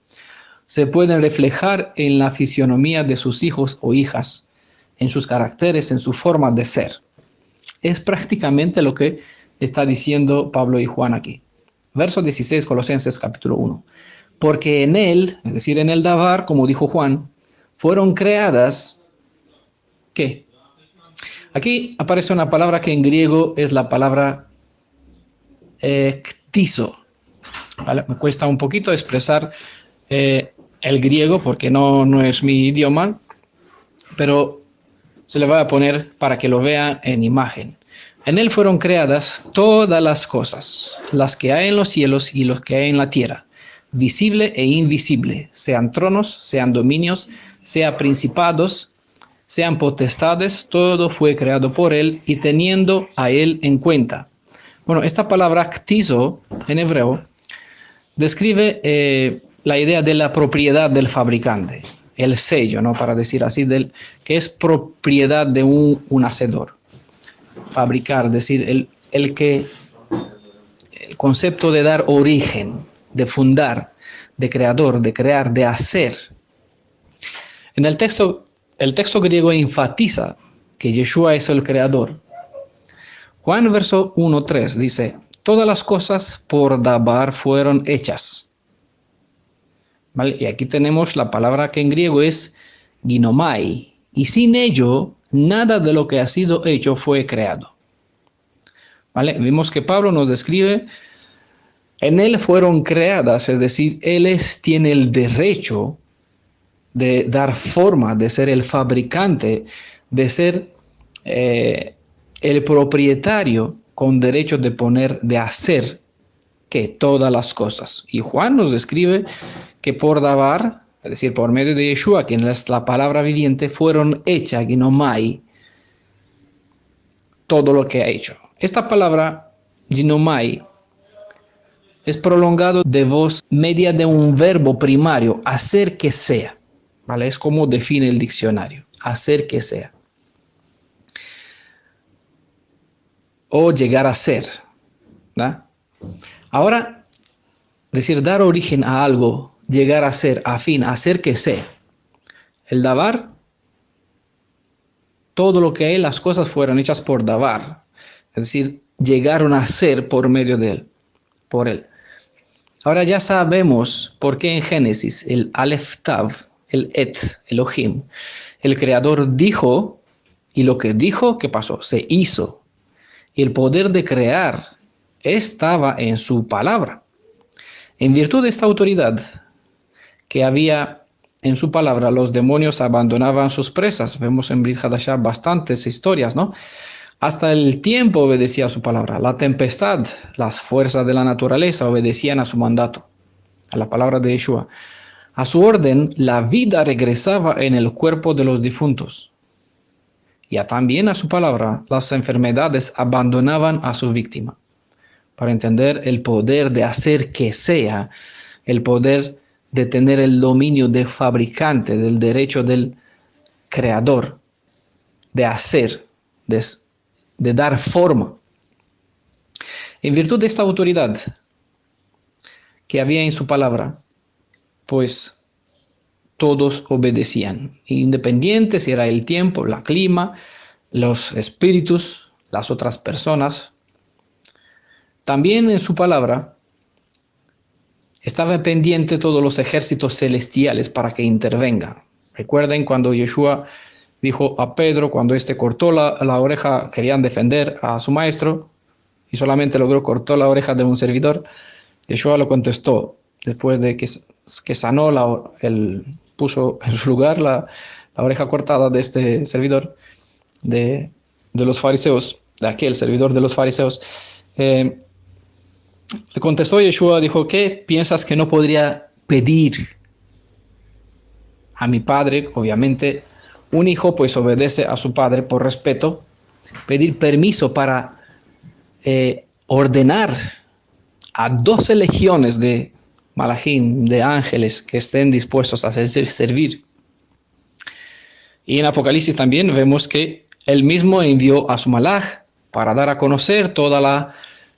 Se pueden reflejar en la fisionomía de sus hijos o hijas, en sus caracteres, en su forma de ser. Es prácticamente lo que está diciendo Pablo y Juan aquí. Verso 16, Colosenses capítulo 1. Porque en él, es decir, en el Dabar, como dijo Juan, fueron creadas, ¿qué? Aquí aparece una palabra que en griego es la palabra ktizo. ¿Vale? Me cuesta un poquito expresar el griego porque no es mi idioma, pero se le va a poner para que lo vean en imagen. En él fueron creadas todas las cosas, las que hay en los cielos y los que hay en la tierra, visible e invisible, sean tronos, sean dominios, sean principados, sean potestades, todo fue creado por él y teniendo a él en cuenta. Bueno, esta palabra ktizo en hebreo describe la idea de la propiedad del fabricante, el sello, ¿no?, para decir así, que es propiedad de un hacedor. Fabricar, es decir, el concepto de dar origen, de fundar, de creador, de crear, de hacer. En el texto griego enfatiza que Yeshua es el creador. Juan verso 1:3 dice, todas las cosas por Dabar fueron hechas. ¿Vale? Y aquí tenemos la palabra que en griego es ginomai, y sin ello nada de lo que ha sido hecho fue creado. ¿Vale? Vimos que Pablo nos describe, en él fueron creadas, es decir, él tiene el derecho de dar forma, de ser el fabricante, de ser el propietario con derecho de hacer que todas las cosas. Y Juan nos describe que por Dabar, es decir, por medio de Yeshua, quien es la palabra viviente, fueron hechas, ginomai, todo lo que ha hecho. Esta palabra, ginomai, es prolongado de voz media de un verbo primario, hacer que sea. ¿Vale? Es como define el diccionario, hacer que sea. O llegar a ser. ¿Da? Ahora, decir, dar origen a algo, llegar a ser, a fin, hacer que sea. El Dabar, todo lo que hay, las cosas fueron hechas por Dabar. Es decir, llegaron a ser por medio de él, por él. Ahora ya sabemos por qué en Génesis el Aleph Tav, el Elohim, el creador dijo, y lo que dijo, ¿qué pasó? Se hizo. Y el poder de crear estaba en su palabra. En virtud de esta autoridad que había en su palabra, los demonios abandonaban sus presas. Vemos en Brit Hadashah bastantes historias, ¿no? Hasta el tiempo obedecía a su palabra. La tempestad, las fuerzas de la naturaleza obedecían a su mandato, a la palabra de Yeshua. A su orden, la vida regresaba en el cuerpo de los difuntos. Y también a su palabra, las enfermedades abandonaban a su víctima. Para entender el poder de hacer que sea, el poder de tener el dominio del fabricante, del derecho del creador, de hacer, de dar forma. En virtud de esta autoridad que había en su palabra, pues todos obedecían, independiente si era el tiempo, el clima, los espíritus, las otras personas. También en su palabra estaba pendiente todos los ejércitos celestiales para que intervengan. Recuerden cuando Yeshua dijo a Pedro cuando éste cortó la oreja, querían defender a su maestro y solamente logró cortar la oreja de un servidor. Yeshua lo contestó después de que sanó, puso en su lugar la oreja cortada de este servidor de los fariseos, de aquel servidor de los fariseos. Le contestó Yeshua, dijo, ¿qué piensas que no podría pedir a mi padre? Obviamente, un hijo pues obedece a su padre por respeto, pedir permiso para ordenar a 12 legiones de malajim, de ángeles que estén dispuestos a servir. Y en Apocalipsis también vemos que él mismo envió a su malaj para dar a conocer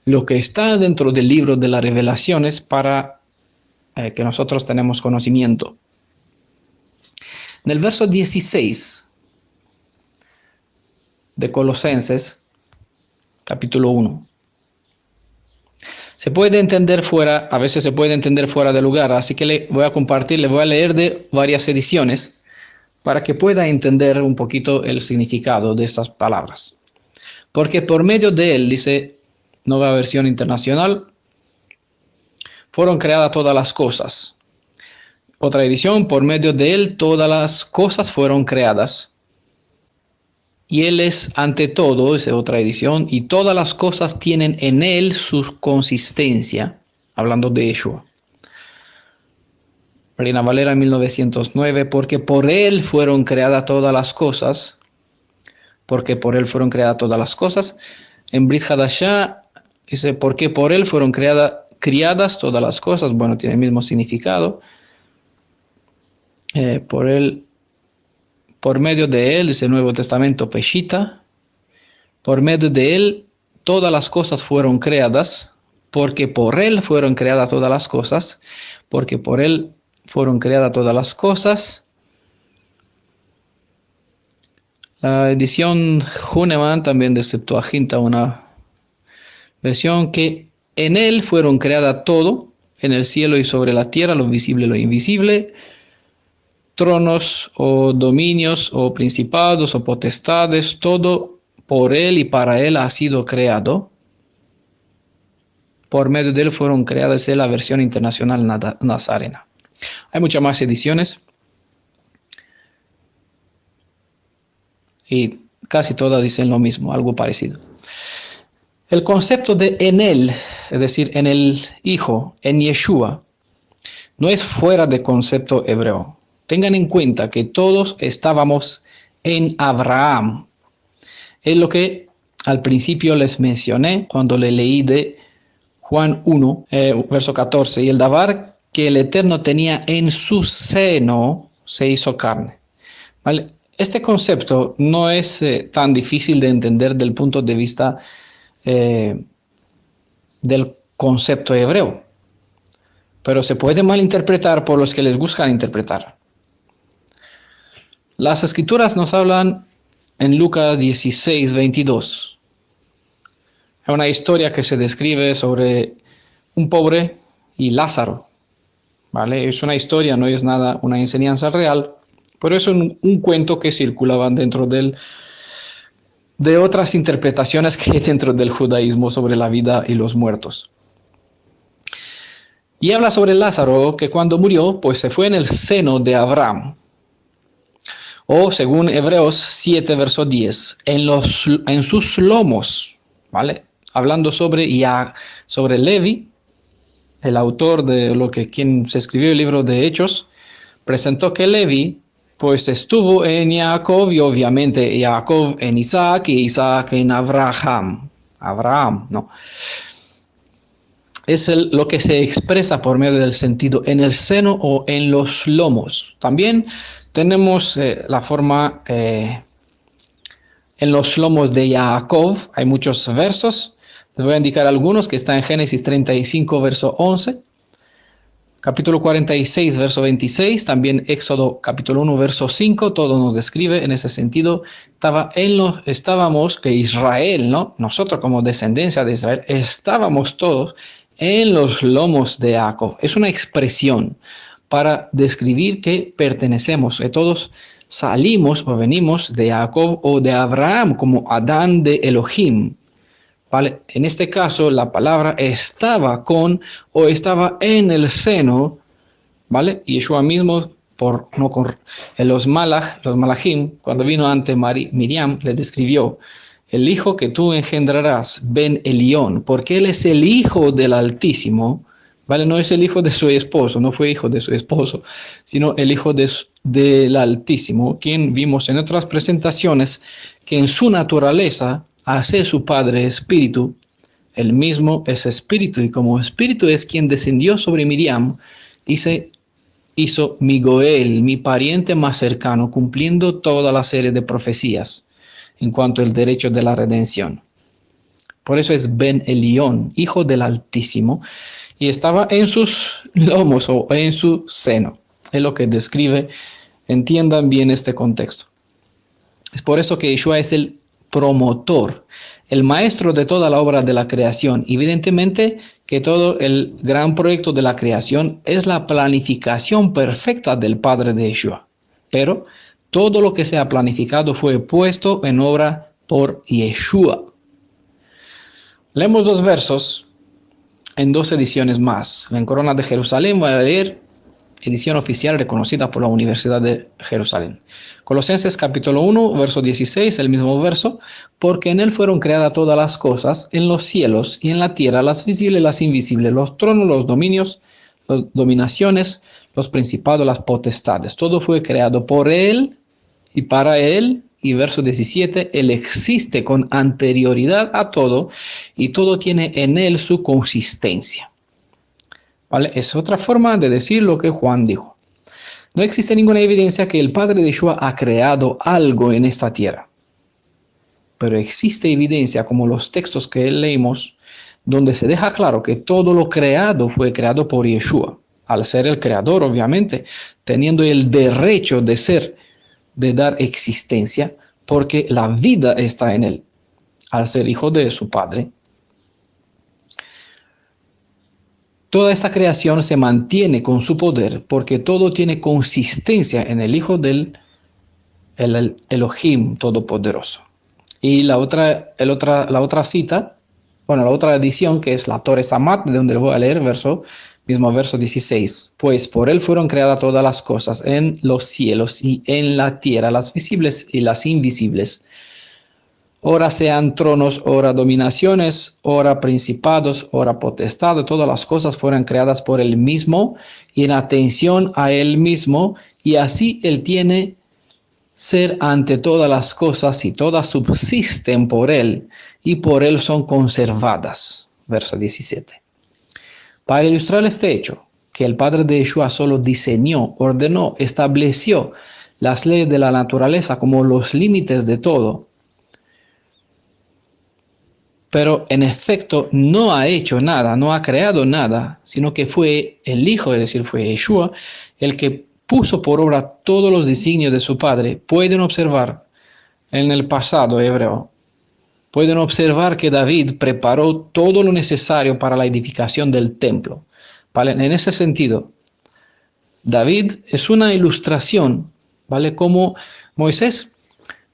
lo que está dentro del libro de las revelaciones para que nosotros tenemos conocimiento. En el verso 16 de Colosenses, capítulo 1. Se puede entender a veces se puede entender fuera de lugar, así que le voy a leer de varias ediciones para que pueda entender un poquito el significado de estas palabras. Porque por medio de él, dice Nueva Versión Internacional, fueron creadas todas las cosas. Otra edición, por medio de él todas las cosas fueron creadas. Y él es ante todo, dice otra edición, y todas las cosas tienen en él su consistencia, hablando de Yeshua. Reina Valera 1909, porque por él fueron creadas todas las cosas, porque por él fueron creadas todas las cosas. En Brit Hadashah dice, porque por él fueron criadas todas las cosas. Bueno, tiene el mismo significado. Por medio de él, dice el Nuevo Testamento, Peshita, por medio de él todas las cosas fueron creadas, porque por él fueron creadas todas las cosas, porque por él fueron creadas todas las cosas. La edición Huneman, también de Septuaginta, una versión que en él fueron creadas todo, en el cielo y sobre la tierra, lo visible y lo invisible, tronos o dominios o principados o potestades, todo por él y para él ha sido creado. Por medio de él fueron creadas, es la versión internacional nazarena. Hay muchas más ediciones y casi todas dicen lo mismo, algo parecido. El concepto de en él, es decir, en el Hijo, en Yeshua, no es fuera de concepto hebreo. Tengan en cuenta que todos estábamos en Abraham. Es lo que al principio les mencioné cuando le leí de Juan 1, verso 14. Y el davar que el Eterno tenía en su seno se hizo carne. ¿Vale? Este concepto no es tan difícil de entender del punto de vista del concepto hebreo, pero se puede malinterpretar por los que les buscan interpretar. Las escrituras nos hablan en Lucas 16, 22. Es una historia que se describe sobre un pobre y Lázaro. ¿Vale? Es una historia, no es nada, una enseñanza real, pero es un cuento que circulaban dentro de otras interpretaciones que hay dentro del judaísmo sobre la vida y los muertos. Y habla sobre Lázaro, que cuando murió, pues se fue en el seno de Abraham. O según Hebreos 7, verso 10, en sus lomos, ¿vale? Hablando sobre Levi, el autor de quien se escribió el libro de Hechos, presentó que Levi, pues estuvo en Jacob y obviamente Jacob en Isaac y Isaac en Abraham, ¿no? Es lo que se expresa por medio del sentido en el seno o en los lomos. También tenemos la forma en los lomos de Jacob. Hay muchos versos. Les voy a indicar algunos que están en Génesis 35, verso 11. Capítulo 46, verso 26. También Éxodo, capítulo 1, verso 5. Todo nos describe en ese sentido. Estábamos, que Israel, ¿no? Nosotros como descendencia de Israel, estábamos todos en los lomos de Jacob. Es una expresión para describir que pertenecemos, que todos salimos o venimos de Jacob o de Abraham, como Adán de Elohim. ¿Vale? En este caso, la palabra estaba con o estaba en el seno, ¿vale? Yeshua mismo, los malachim, cuando vino ante Miriam, le describió: el hijo que tú engendrarás, Ben Elión, porque él es el hijo del Altísimo, ¿vale? No es el hijo de su esposo, no fue hijo de su esposo, sino el hijo del Altísimo, quien vimos en otras presentaciones que en su naturaleza hace su Padre Espíritu. El mismo es Espíritu, y como Espíritu es quien descendió sobre Miriam y se hizo Migoel, mi pariente más cercano, cumpliendo toda la serie de profecías en cuanto al derecho de la redención. Por eso es Ben Elión, hijo del Altísimo, y estaba en sus lomos o en su seno. Es lo que describe. Entiendan bien este contexto. Es por eso que Yeshua es el promotor, el maestro de toda la obra de la creación. Evidentemente que todo el gran proyecto de la creación es la planificación perfecta del Padre de Yeshua. Pero todo lo que se ha planificado fue puesto en obra por Yeshua. Leemos 2 versos en 2 ediciones más. En Corona de Jerusalén voy a leer edición oficial reconocida por la Universidad de Jerusalén. Colosenses capítulo 1, verso 16, el mismo verso: porque en él fueron creadas todas las cosas, en los cielos y en la tierra, las visibles y las invisibles, los tronos, los dominios, las dominaciones, los principados, las potestades. Todo fue creado por él y para él. Y verso 17, él existe con anterioridad a todo, y todo tiene en él su consistencia. ¿Vale? Es otra forma de decir lo que Juan dijo. No existe ninguna evidencia que el Padre de Yeshua ha creado algo en esta tierra. Pero existe evidencia, como los textos que leímos, donde se deja claro que todo lo creado fue creado por Yeshua. Al ser el creador, obviamente, teniendo el derecho de ser, de dar existencia, porque la vida está en él, al ser hijo de su Padre. Toda esta creación se mantiene con su poder porque todo tiene consistencia en el Hijo del Elohim Todopoderoso. Y la otra cita, bueno, la otra edición, que es la Torre Samat, de donde le voy a leer mismo verso 16. Pues por él fueron creadas todas las cosas en los cielos y en la tierra, las visibles y las invisibles. Ora sean tronos, ora dominaciones, ora principados, ora potestades, todas las cosas fueron creadas por él mismo y en atención a él mismo, y así él tiene ser ante todas las cosas, y todas subsisten por él y por él son conservadas. Verso 17. Para ilustrar este hecho, que el Padre de Yeshua solo diseñó, ordenó, estableció las leyes de la naturaleza como los límites de todo, pero en efecto no ha hecho nada, no ha creado nada, sino que fue el Hijo, es decir, fue Yeshua, el que puso por obra todos los designios de su Padre. Pueden observar en el pasado hebreo, pueden observar que David preparó todo lo necesario para la edificación del templo. ¿Vale? En ese sentido, David es una ilustración, ¿vale? Como Moisés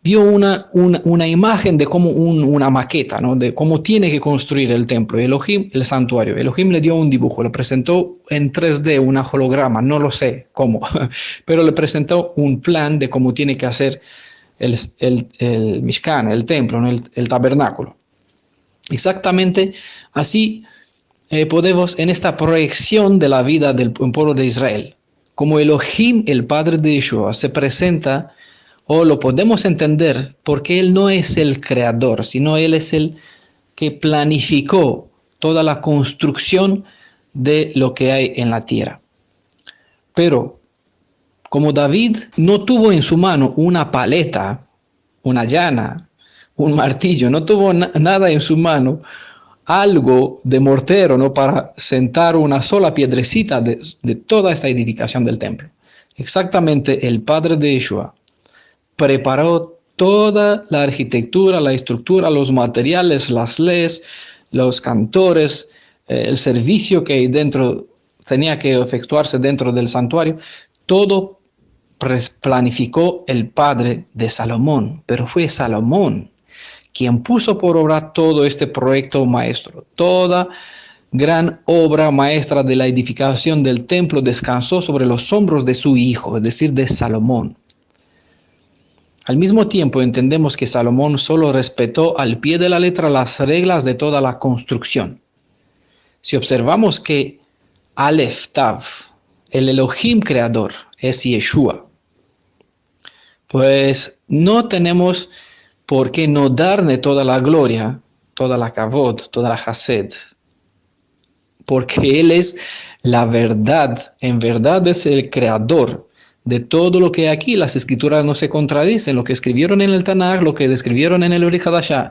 vio una imagen de cómo una maqueta, ¿no? De cómo tiene que construir el templo, Elohim, el santuario. Elohim le dio un dibujo, le presentó en 3D un holograma, no lo sé cómo, pero le presentó un plan de cómo tiene que hacer el Mishkan, el templo, ¿no? el tabernáculo. Exactamente así podemos en esta proyección de la vida del pueblo de Israel, como Elohim, el Padre de Yeshua, se presenta, o lo podemos entender porque Él no es el creador, sino Él es el que planificó toda la construcción de lo que hay en la tierra. Pero como David no tuvo en su mano una paleta, una llana, un martillo, no tuvo nada en su mano, algo de mortero, ¿no? Para sentar una sola piedrecita de toda esta edificación del templo. Exactamente, el Padre de Yeshua preparó toda la arquitectura, la estructura, los materiales, las leyes, los cantores, el servicio que tenía que efectuarse dentro del santuario, todo planificó el padre de Salomón, pero fue Salomón quien puso por obra todo este proyecto maestro. Toda gran obra maestra de la edificación del templo descansó sobre los hombros de su hijo, es decir, de Salomón. Al mismo tiempo, entendemos que Salomón solo respetó al pie de la letra las reglas de toda la construcción. Si observamos que Aleph Tav, el Elohim creador, es Yeshua, pues no tenemos por qué no darle toda la gloria, toda la kavod, toda la hased, porque Él es la verdad, en verdad es el creador de todo lo que aquí las escrituras no se contradicen, lo que escribieron en el Tanaj, lo que describieron en el Brit Hadashah,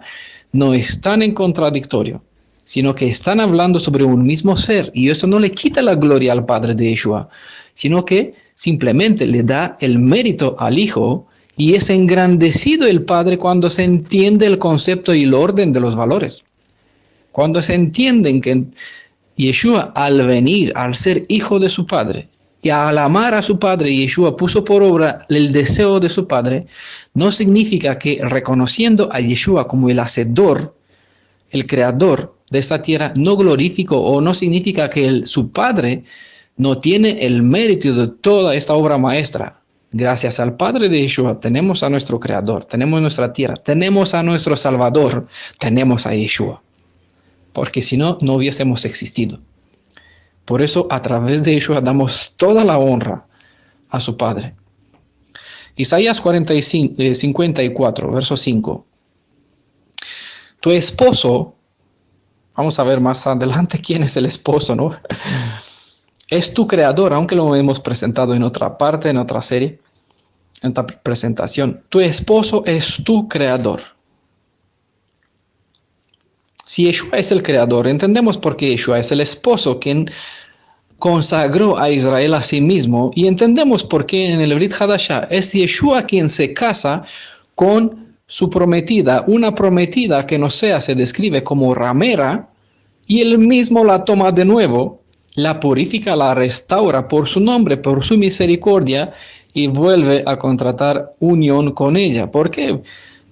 no están en contradictorio, sino que están hablando sobre un mismo ser, y eso no le quita la gloria al Padre de Yeshua, sino que simplemente le da el mérito al Hijo, y es engrandecido el Padre cuando se entiende el concepto y el orden de los valores. Cuando se entienden que Yeshua, al venir, al ser hijo de su Padre, y al amar a su Padre, Yeshua puso por obra el deseo de su Padre, no significa que reconociendo a Yeshua como el hacedor, el creador de esta tierra, no glorificó, o no significa que su Padre no tiene el mérito de toda esta obra maestra. Gracias al Padre de Yeshua tenemos a nuestro creador, tenemos nuestra tierra, tenemos a nuestro Salvador, tenemos a Yeshua. Porque si no, no hubiésemos existido. Por eso, a través de Yeshua damos toda la honra a su Padre. Isaías 54, verso 5. Tu esposo, vamos a ver más adelante quién es el esposo, ¿no? Es tu creador, aunque lo hemos presentado en otra parte, en otra serie, en otra presentación. Tu esposo es tu creador. Si Yeshua es el creador, entendemos por qué Yeshua es el esposo quien consagró a Israel a sí mismo, y entendemos por qué en el Brit Hadashah es Yeshua quien se casa con su prometida, una prometida que no sea, se describe como ramera, y él mismo la toma de nuevo, la purifica, la restaura por su nombre, por su misericordia, y vuelve a contratar unión con ella. ¿Por qué?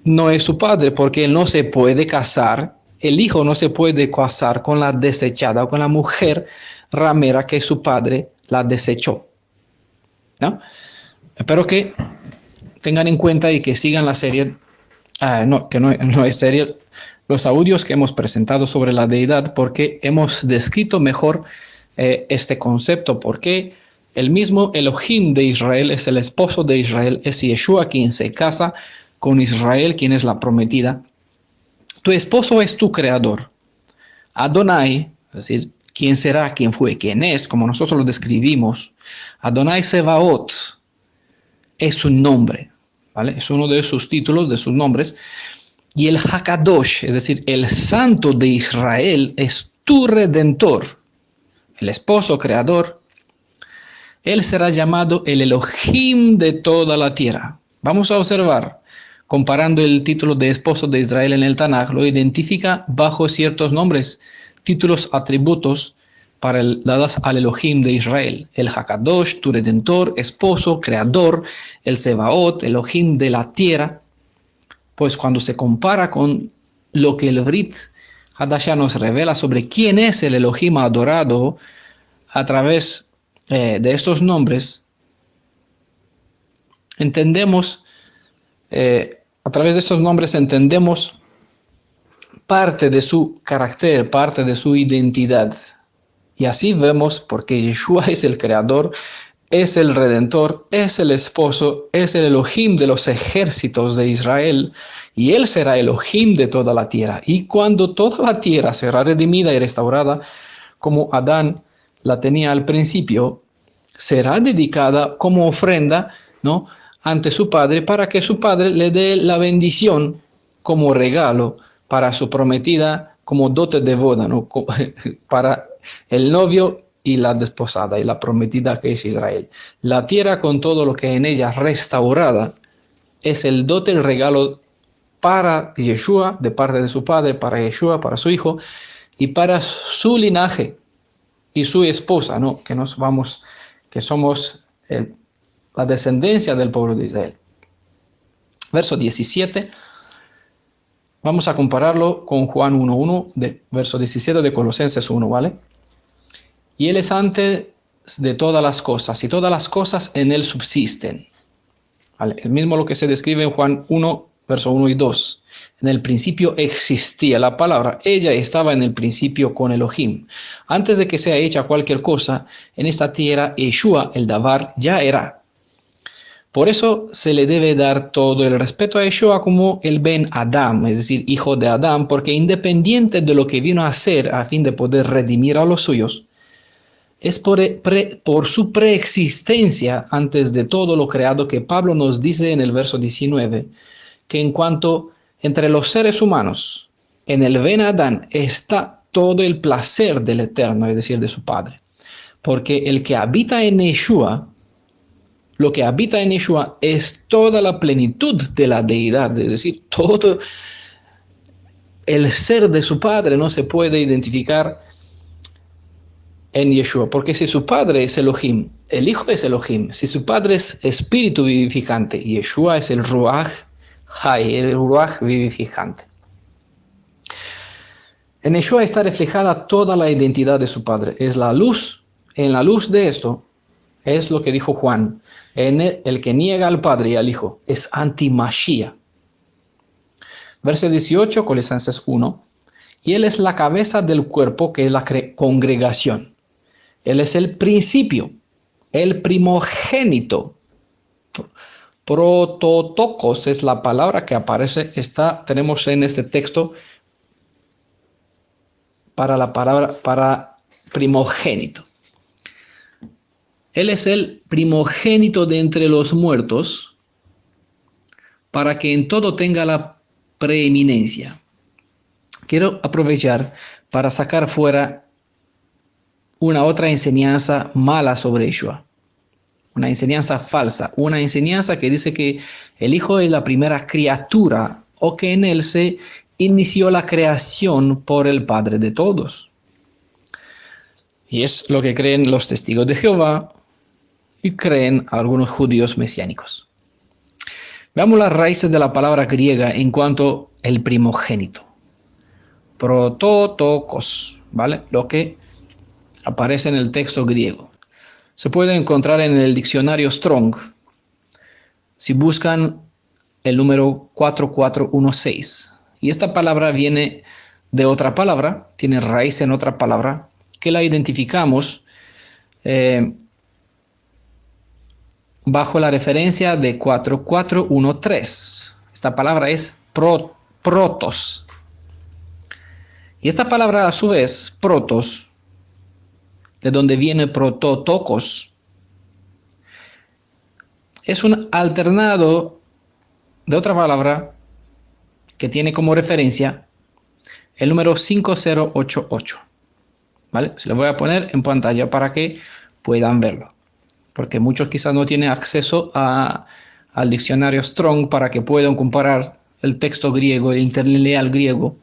No es su padre, porque él no se puede casar. El hijo no se puede casar con la desechada, con la mujer ramera que su padre la desechó, ¿no? Espero que tengan en cuenta y que sigan la serie, no es serie, los audios que hemos presentado sobre la deidad, porque hemos descrito mejor este concepto, porque el mismo Elohim de Israel es el esposo de Israel, es Yeshua quien se casa con Israel, quien es la prometida. Tu esposo es tu creador. Adonai, es decir, quién será, quién fue, quién es, como nosotros lo describimos. Adonai Sebaot es su nombre, ¿vale? Es uno de sus títulos, de sus nombres. Y el Hakadosh, es decir, el Santo de Israel, es tu Redentor, el esposo creador. Él será llamado el Elohim de toda la tierra. Vamos a observar. Comparando el título de esposo de Israel en el Tanaj, lo identifica bajo ciertos nombres, títulos, atributos dadas al Elohim de Israel. El Hakadosh, tu Redentor, esposo, creador, el Sebaot, Elohim de la tierra. Pues cuando se compara con lo que el Brit Hadashah nos revela sobre quién es el Elohim adorado a través de estos nombres, entendemos a través de estos nombres entendemos parte de su carácter, parte de su identidad. Y así vemos por qué Yeshua es el creador, es el redentor, es el esposo, es el Elohim de los ejércitos de Israel, y él será Elohim de toda la tierra. Y cuando toda la tierra será redimida y restaurada, como Adán la tenía al principio, será dedicada como ofrenda, ¿no?, ante su padre, para que su padre le dé la bendición como regalo para su prometida, como dote de boda, ¿no?, para el novio y la desposada y la prometida que es Israel. La tierra con todo lo que en ella restaurada es el dote, el regalo para Yeshua, de parte de su padre, para Yeshua, para su hijo y para su linaje y su esposa, ¿no?, que somos la descendencia del pueblo de Israel. Verso 17. Vamos a compararlo con Juan 1.1, verso 17 de Colosenses 1, ¿vale? Y Él es antes de todas las cosas, y todas las cosas en Él subsisten. ¿Vale? El mismo lo que se describe en Juan 1, verso 1 y 2. En el principio existía la palabra, ella estaba en el principio con Elohim. Antes de que sea hecha cualquier cosa en esta tierra, Yeshua, el Dabar, ya era. Por eso se le debe dar todo el respeto a Yeshua como el Ben Adam, es decir, hijo de Adán, porque independiente de lo que vino a hacer a fin de poder redimir a los suyos, es por su preexistencia antes de todo lo creado que Pablo nos dice en el verso 19, que en cuanto entre los seres humanos, en el Ben Adán está todo el placer del Eterno, es decir, de su Padre. Porque el que habita en Yeshua, lo que habita en Yeshua es toda la plenitud de la deidad, es decir, todo el ser de su Padre no se puede identificar en Yeshua, porque si su Padre es Elohim, el Hijo es Elohim, si su Padre es Espíritu vivificante, Yeshua es el Ruach Hay, el Ruach vivificante. En Yeshua está reflejada toda la identidad de su Padre, es la luz, en la luz de esto, es lo que dijo Juan, en el que niega al Padre y al Hijo, es anti-Mashiach. Verso 18, Colosenses 1, y Él es la cabeza del cuerpo, que es la congregación. Él es el principio, el primogénito. Prototokos es la palabra que aparece, tenemos en este texto para la palabra para primogénito. Él es el primogénito de entre los muertos, para que en todo tenga la preeminencia. Quiero aprovechar para sacar fuera una otra enseñanza mala sobre Yeshua. Una enseñanza falsa, una enseñanza que dice que el Hijo es la primera criatura o que en él se inició la creación por el Padre de todos. Y es lo que creen los testigos de Jehová y creen algunos judíos mesiánicos. Veamos las raíces de la palabra griega en cuanto al primogénito. Prototokos, ¿vale? Lo que aparece en el texto griego. Se puede encontrar en el diccionario Strong. Si buscan el número 4416. Y esta palabra viene de otra palabra, tiene raíz en otra palabra, que la identificamos bajo la referencia de 4413. Esta palabra es protos. Y esta palabra a su vez, protos, de donde viene prototokos, es un alternado de otra palabra que tiene como referencia el número 5088. ¿Vale? Se lo voy a poner en pantalla para que puedan verlo. Porque muchos quizás no tienen acceso al diccionario Strong para que puedan comparar el texto griego, el interlineal griego,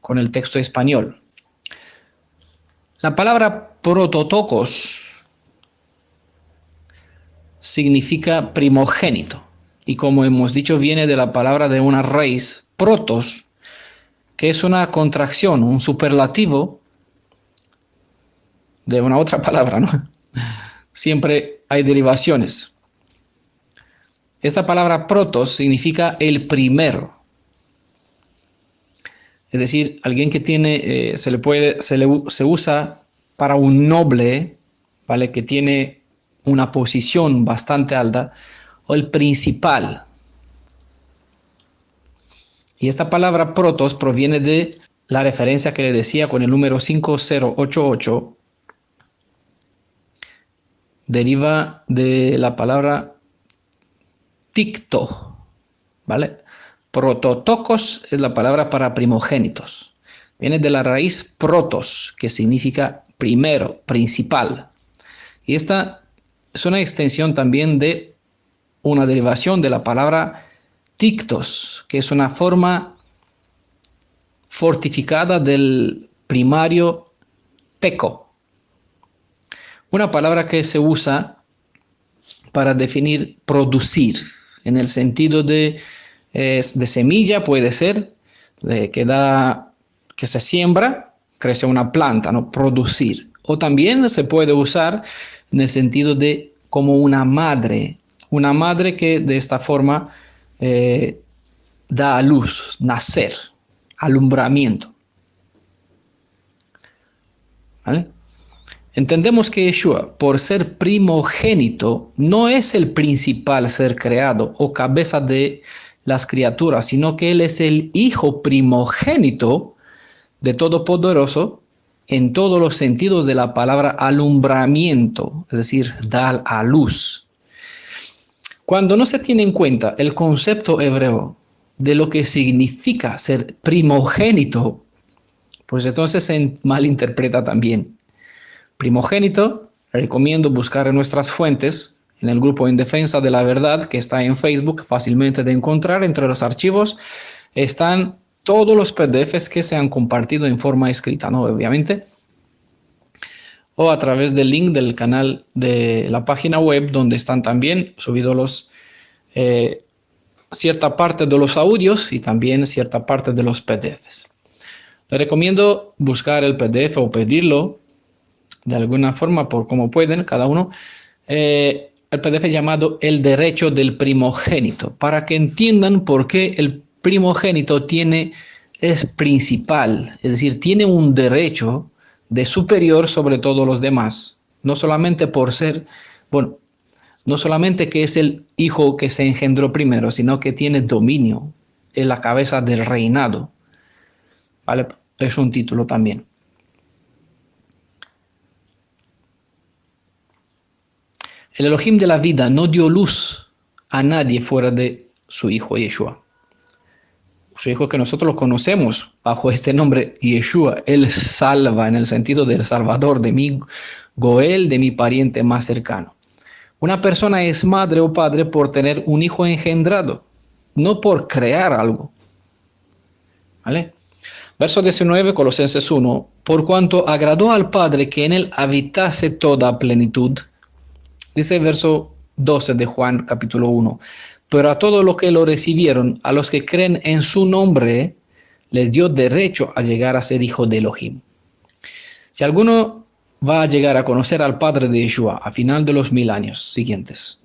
con el texto español. La palabra prototokos significa primogénito. Y como hemos dicho, viene de la palabra de una raíz, protos, que es una contracción, un superlativo de una otra palabra, ¿no? Siempre hay derivaciones. Esta palabra protos significa el primero. Es decir, alguien que tiene, se usa para un noble, ¿vale? Que tiene una posición bastante alta, o el principal. Y esta palabra protos proviene de la referencia que le decía con el número 5088. Deriva de la palabra ticto, ¿vale? Prototokos es la palabra para primogénitos. Viene de la raíz protos, que significa primero, principal. Y esta es una extensión también de una derivación de la palabra tictos, que es una forma fortificada del primario teco. Una palabra que se usa para definir producir, en el sentido de semilla, puede ser, que se siembra, crece una planta, ¿no? Producir. O también se puede usar en el sentido de como una madre que de esta forma da a luz, nacer, alumbramiento. ¿Vale? Entendemos que Yeshua, por ser primogénito, no es el principal ser creado o cabeza de las criaturas, sino que Él es el hijo primogénito de Todopoderoso en todos los sentidos de la palabra alumbramiento, es decir, dar a luz. Cuando no se tiene en cuenta el concepto hebreo de lo que significa ser primogénito, pues entonces se malinterpreta también. Primogénito, recomiendo buscar en nuestras fuentes, en el grupo En Defensa de la Verdad, que está en Facebook, fácilmente de encontrar. Entre los archivos están todos los PDFs que se han compartido en forma escrita, ¿no? Obviamente. O a través del link del canal de la página web, donde están también subidos cierta parte de los audios y también cierta parte de los PDFs. Les recomiendo buscar el PDF o pedirlo de alguna forma, por como pueden, cada uno, el PDF llamado El Derecho del Primogénito, para que entiendan por qué el primogénito es principal, es decir, tiene un derecho de superior sobre todos los demás, no solamente por ser, bueno, no solamente que es el hijo que se engendró primero, sino que tiene dominio, en la cabeza del reinado, ¿vale? Es un título también. El Elohim de la vida no dio luz a nadie fuera de su hijo Yeshua. Su hijo que nosotros lo conocemos bajo este nombre Yeshua. Él salva en el sentido del salvador, de mi Goel, de mi pariente más cercano. Una persona es madre o padre por tener un hijo engendrado, no por crear algo. ¿Vale? Verso 19, Colosenses 1. Por cuanto agradó al Padre que en él habitase toda plenitud. Dice el verso 12 de Juan capítulo 1. Pero a todos los que lo recibieron, a los que creen en su nombre, les dio derecho a llegar a ser hijo de Elohim. Si alguno va a llegar a conocer al Padre de Yeshua a final de los 1000 años siguientes.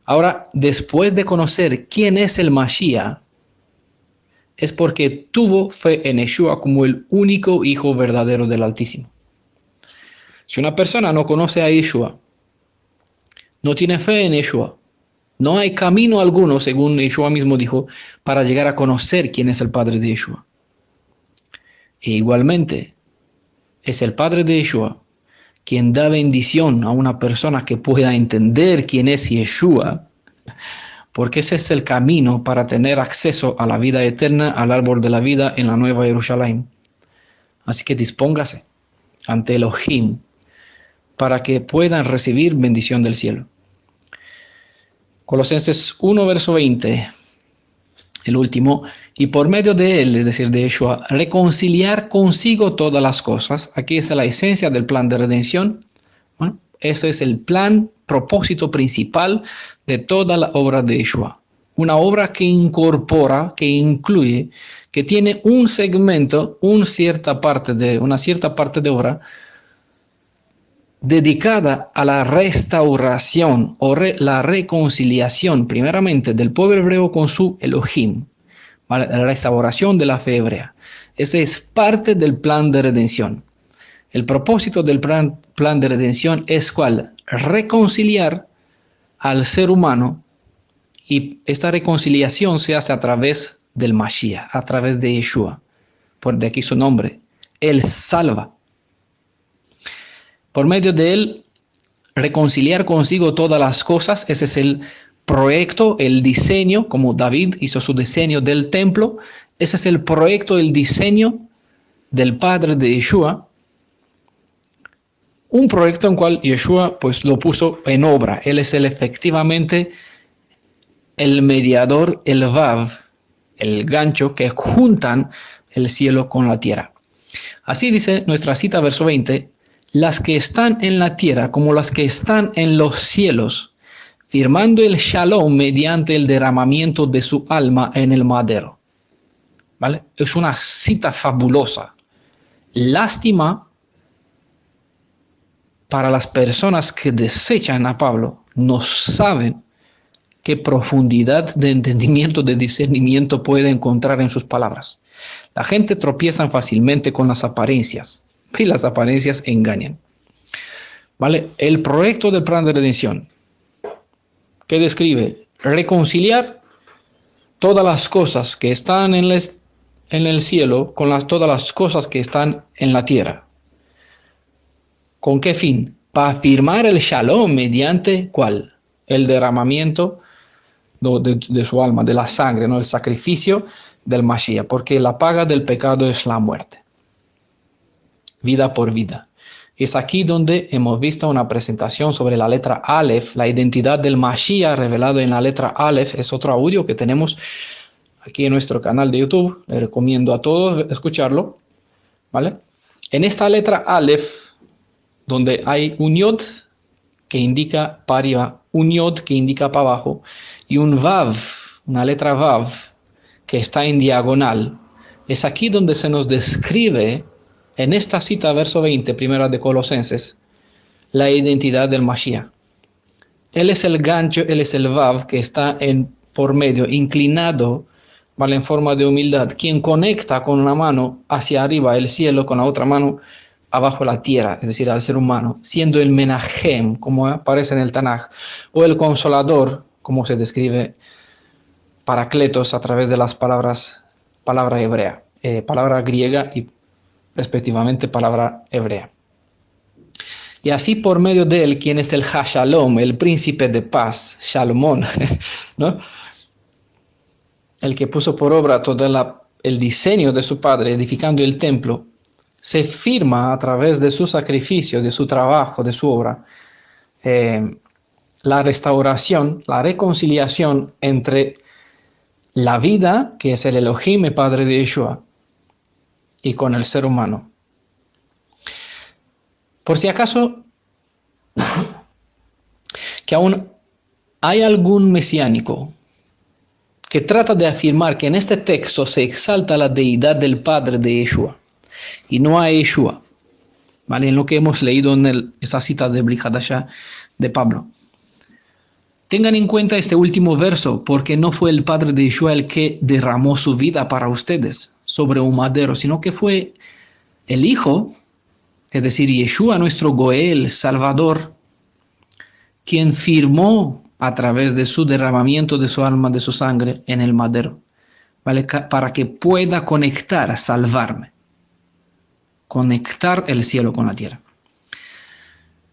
Ahora, después de conocer quién es el Mashiach, es porque tuvo fe en Yeshua como el único hijo verdadero del Altísimo. Si una persona no conoce a Yeshua, no tiene fe en Yeshua, no hay camino alguno, según Yeshua mismo dijo, para llegar a conocer quién es el Padre de Yeshua. E igualmente, es el Padre de Yeshua quien da bendición a una persona que pueda entender quién es Yeshua, porque ese es el camino para tener acceso a la vida eterna, al árbol de la vida en la Nueva Jerusalén. Así que dispóngase ante Elohim para que puedan recibir bendición del cielo. Colosenses 1, verso 20, el último, y por medio de él, es decir, de Yeshua, reconciliar consigo todas las cosas. Aquí es la esencia del plan de redención. Bueno, ese es el plan, propósito principal de toda la obra de Yeshua. Una obra que incorpora, que incluye, que tiene un segmento, una cierta parte de obra dedicada a la restauración o la reconciliación, primeramente, del pueblo hebreo con su Elohim, ¿vale? La restauración de la fe hebrea. Ese es parte del plan de redención. El propósito del plan de redención es ¿cuál? Reconciliar al ser humano, y esta reconciliación se hace a través del Mashiach, a través de Yeshua. Por de aquí su nombre. Él salva. Por medio de él, reconciliar consigo todas las cosas. Ese es el proyecto, el diseño, como David hizo su diseño del templo. Ese es el proyecto, el diseño del Padre de Yeshua. Un proyecto en cual Yeshua pues lo puso en obra. Él es efectivamente el mediador, el Vav, el gancho que juntan el cielo con la tierra. Así dice nuestra cita, verso 20. Las que están en la tierra como las que están en los cielos firmando el shalom mediante el derramamiento de su alma en el madero. ¿Vale? Es una cita fabulosa. Lástima para las personas que desechan a Pablo, no saben qué profundidad de entendimiento, de discernimiento puede encontrar en sus palabras. La gente tropieza fácilmente con las apariencias y las apariencias engañan. ¿Vale? El proyecto del plan de redención, que describe reconciliar todas las cosas que están en el cielo con todas las cosas que están en la tierra. ¿Con qué fin? Para firmar el shalom mediante ¿cuál? El derramamiento de su alma, de la sangre, ¿no? El sacrificio del Mashiach, porque la paga del pecado es la muerte. Vida por vida. Es aquí donde hemos visto una presentación sobre la letra Aleph, la identidad del Mashiach revelado en la letra Aleph. Es otro audio que tenemos aquí en nuestro canal de YouTube. Les recomiendo a todos escucharlo, ¿vale? En esta letra Aleph, donde hay un yod que indica para arriba, un yod que indica para abajo, y un vav, una letra vav, que está en diagonal. Es aquí donde se nos describe, en esta cita, verso 20, primera de Colosenses, la identidad del Mashiach. Él es el gancho, él es el vav que está por medio, inclinado, ¿vale? En forma de humildad, quien conecta con una mano hacia arriba el cielo, con la otra mano abajo la tierra, es decir, al ser humano, siendo el Menahem, como aparece en el Tanaj, o el consolador, como se describe Paracletos a través de las palabra hebrea, palabra griega y respectivamente palabra hebrea. Y así por medio de él, quien es el Hashalom, el príncipe de paz, Shalomón, ¿no? El que puso por obra todo el diseño de su padre, edificando el templo, se firma a través de su sacrificio, de su trabajo, de su obra, la restauración, la reconciliación entre la vida, que es el Elohim, el Padre de Yeshua, y con el ser humano. Por si acaso, que aún hay algún mesiánico que trata de afirmar que en este texto se exalta la deidad del Padre de Yeshua, y no a Yeshua, ¿vale? En lo que hemos leído en estas citas de Brit Hadashah de Pablo. Tengan en cuenta este último verso, porque no fue el Padre de Yeshua el que derramó su vida para ustedes sobre un madero, sino que fue el Hijo, es decir, Yeshua, nuestro Goel, Salvador, quien firmó a través de su derramamiento de su alma, de su sangre en el madero, ¿vale? Para que pueda conectar, salvarme, conectar el cielo con la tierra.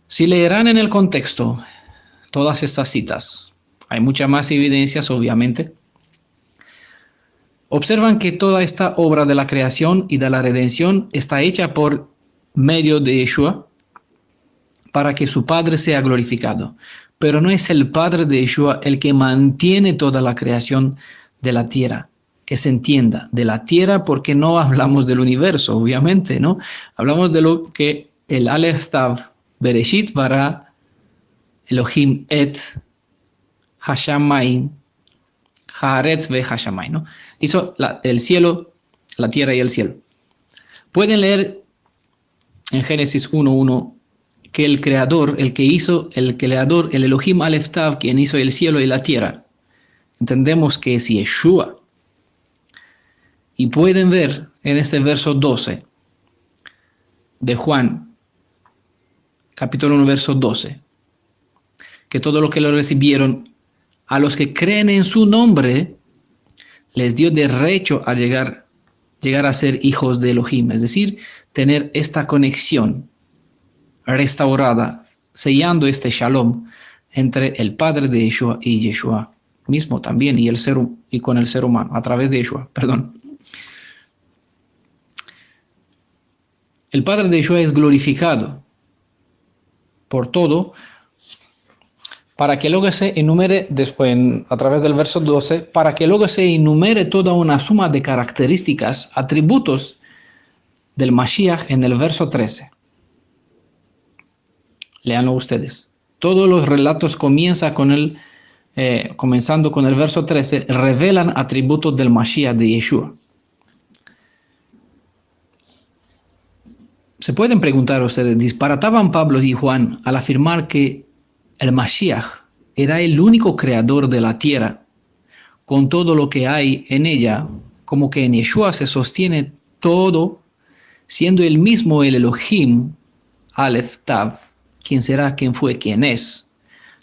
Si leerán en el contexto todas estas citas, hay muchas más evidencias, obviamente. Observan que toda esta obra de la creación y de la redención está hecha por medio de Yeshua para que su Padre sea glorificado. Pero no es el Padre de Yeshua el que mantiene toda la creación de la tierra. Que se entienda, de la tierra, porque no hablamos del universo, obviamente, ¿no? Hablamos de lo que el Aleph Tav, Bereshit bara Elohim et Hashamayim, Haaretz ve Hashamayim, ¿no? Hizo el cielo, la tierra y el cielo. Pueden leer en Génesis 1:1 que el creador, el creador, el Elohim Aleph Tav, quien hizo el cielo y la tierra, entendemos que es Yeshua. Y pueden ver en este verso 12 de Juan, capítulo 1, verso 12, que todo lo que lo recibieron, a los que creen en su nombre, les dio derecho a llegar a ser hijos de Elohim, es decir, tener esta conexión restaurada, sellando este shalom entre el Padre de Yeshua y Yeshua mismo también, y con el ser humano, a través de Yeshua, perdón. El Padre de Yeshua es glorificado por todo, para que luego se enumere, después a través del verso 12, para que luego se enumere toda una suma de características, atributos del Mashiach en el verso 13. Léanlo ustedes. Todos los relatos comienzan con el comenzando con el verso 13, revelan atributos del Mashiach de Yeshua. Se pueden preguntar ustedes, ¿disparataban Pablo y Juan al afirmar que el Mashiach era el único creador de la tierra, con todo lo que hay en ella, como que en Yeshua se sostiene todo, siendo él mismo el Elohim, Aleph Tav, quien será, quien fue, quien es,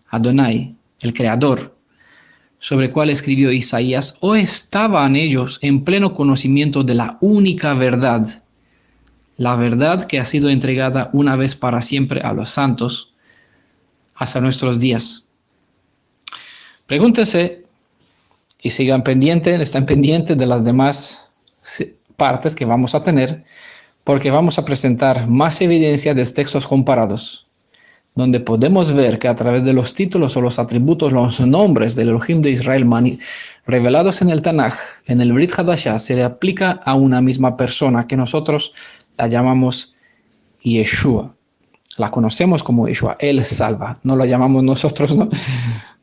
Adonai, el creador, sobre el cual escribió Isaías, o estaban ellos en pleno conocimiento de la única verdad, la verdad que ha sido entregada una vez para siempre a los santos hasta nuestros días. Pregúntense y están pendientes de las demás partes que vamos a tener, porque vamos a presentar más evidencia de textos comparados, donde podemos ver que a través de los títulos o los atributos, los nombres del Elohim de Israel revelados en el Tanaj, en el Brit Hadashah, se le aplica a una misma persona que nosotros la llamamos Yeshua. La conocemos como Yeshua, Él salva. No lo llamamos nosotros, ¿no?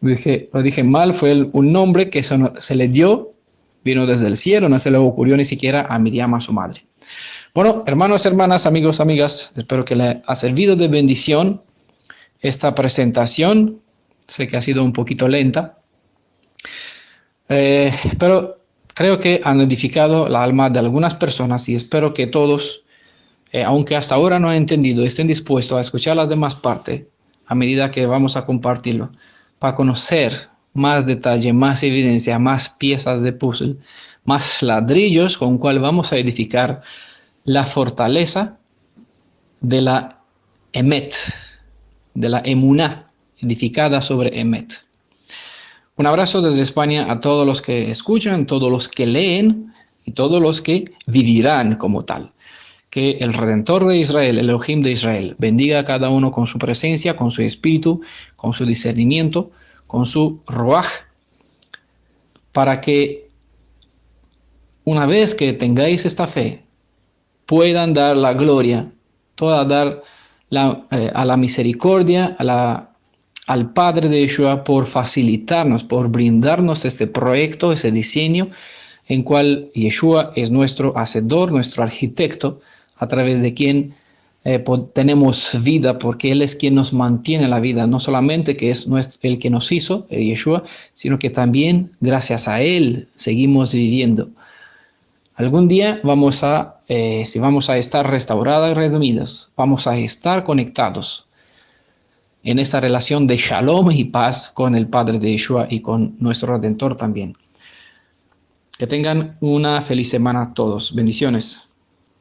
Lo dije mal, fue un nombre que se le dio, vino desde el cielo, no se le ocurrió ni siquiera a Miriam, a su madre. Bueno, hermanos, hermanas, amigos, amigas, espero que les ha servido de bendición esta presentación. Sé que ha sido un poquito lenta, pero creo que han edificado la alma de algunas personas y espero que todos, aunque hasta ahora no han entendido, estén dispuestos a escuchar las demás partes a medida que vamos a compartirlo, para conocer más detalle, más evidencia, más piezas de puzzle, más ladrillos con cual vamos a edificar la fortaleza de la Emet, de la Emuná, edificada sobre Emet. Un abrazo desde España a todos los que escuchan, todos los que leen y todos los que vivirán como tal. Que el Redentor de Israel, el Elohim de Israel, bendiga a cada uno con su presencia, con su espíritu, con su discernimiento, con su Ruach, para que una vez que tengáis esta fe, puedan dar la gloria, dar a la misericordia, al Padre de Yeshua por facilitarnos, por brindarnos este proyecto, ese diseño, en cual Yeshua es nuestro hacedor, nuestro arquitecto, a través de quien tenemos vida, porque Él es quien nos mantiene la vida, no solamente que es el que nos hizo, Yeshua, sino que también gracias a Él seguimos viviendo. Algún día si vamos a estar restaurados y redimidos, vamos a estar conectados en esta relación de shalom y paz con el Padre de Yeshua y con nuestro Redentor también. Que tengan una feliz semana todos. Bendiciones.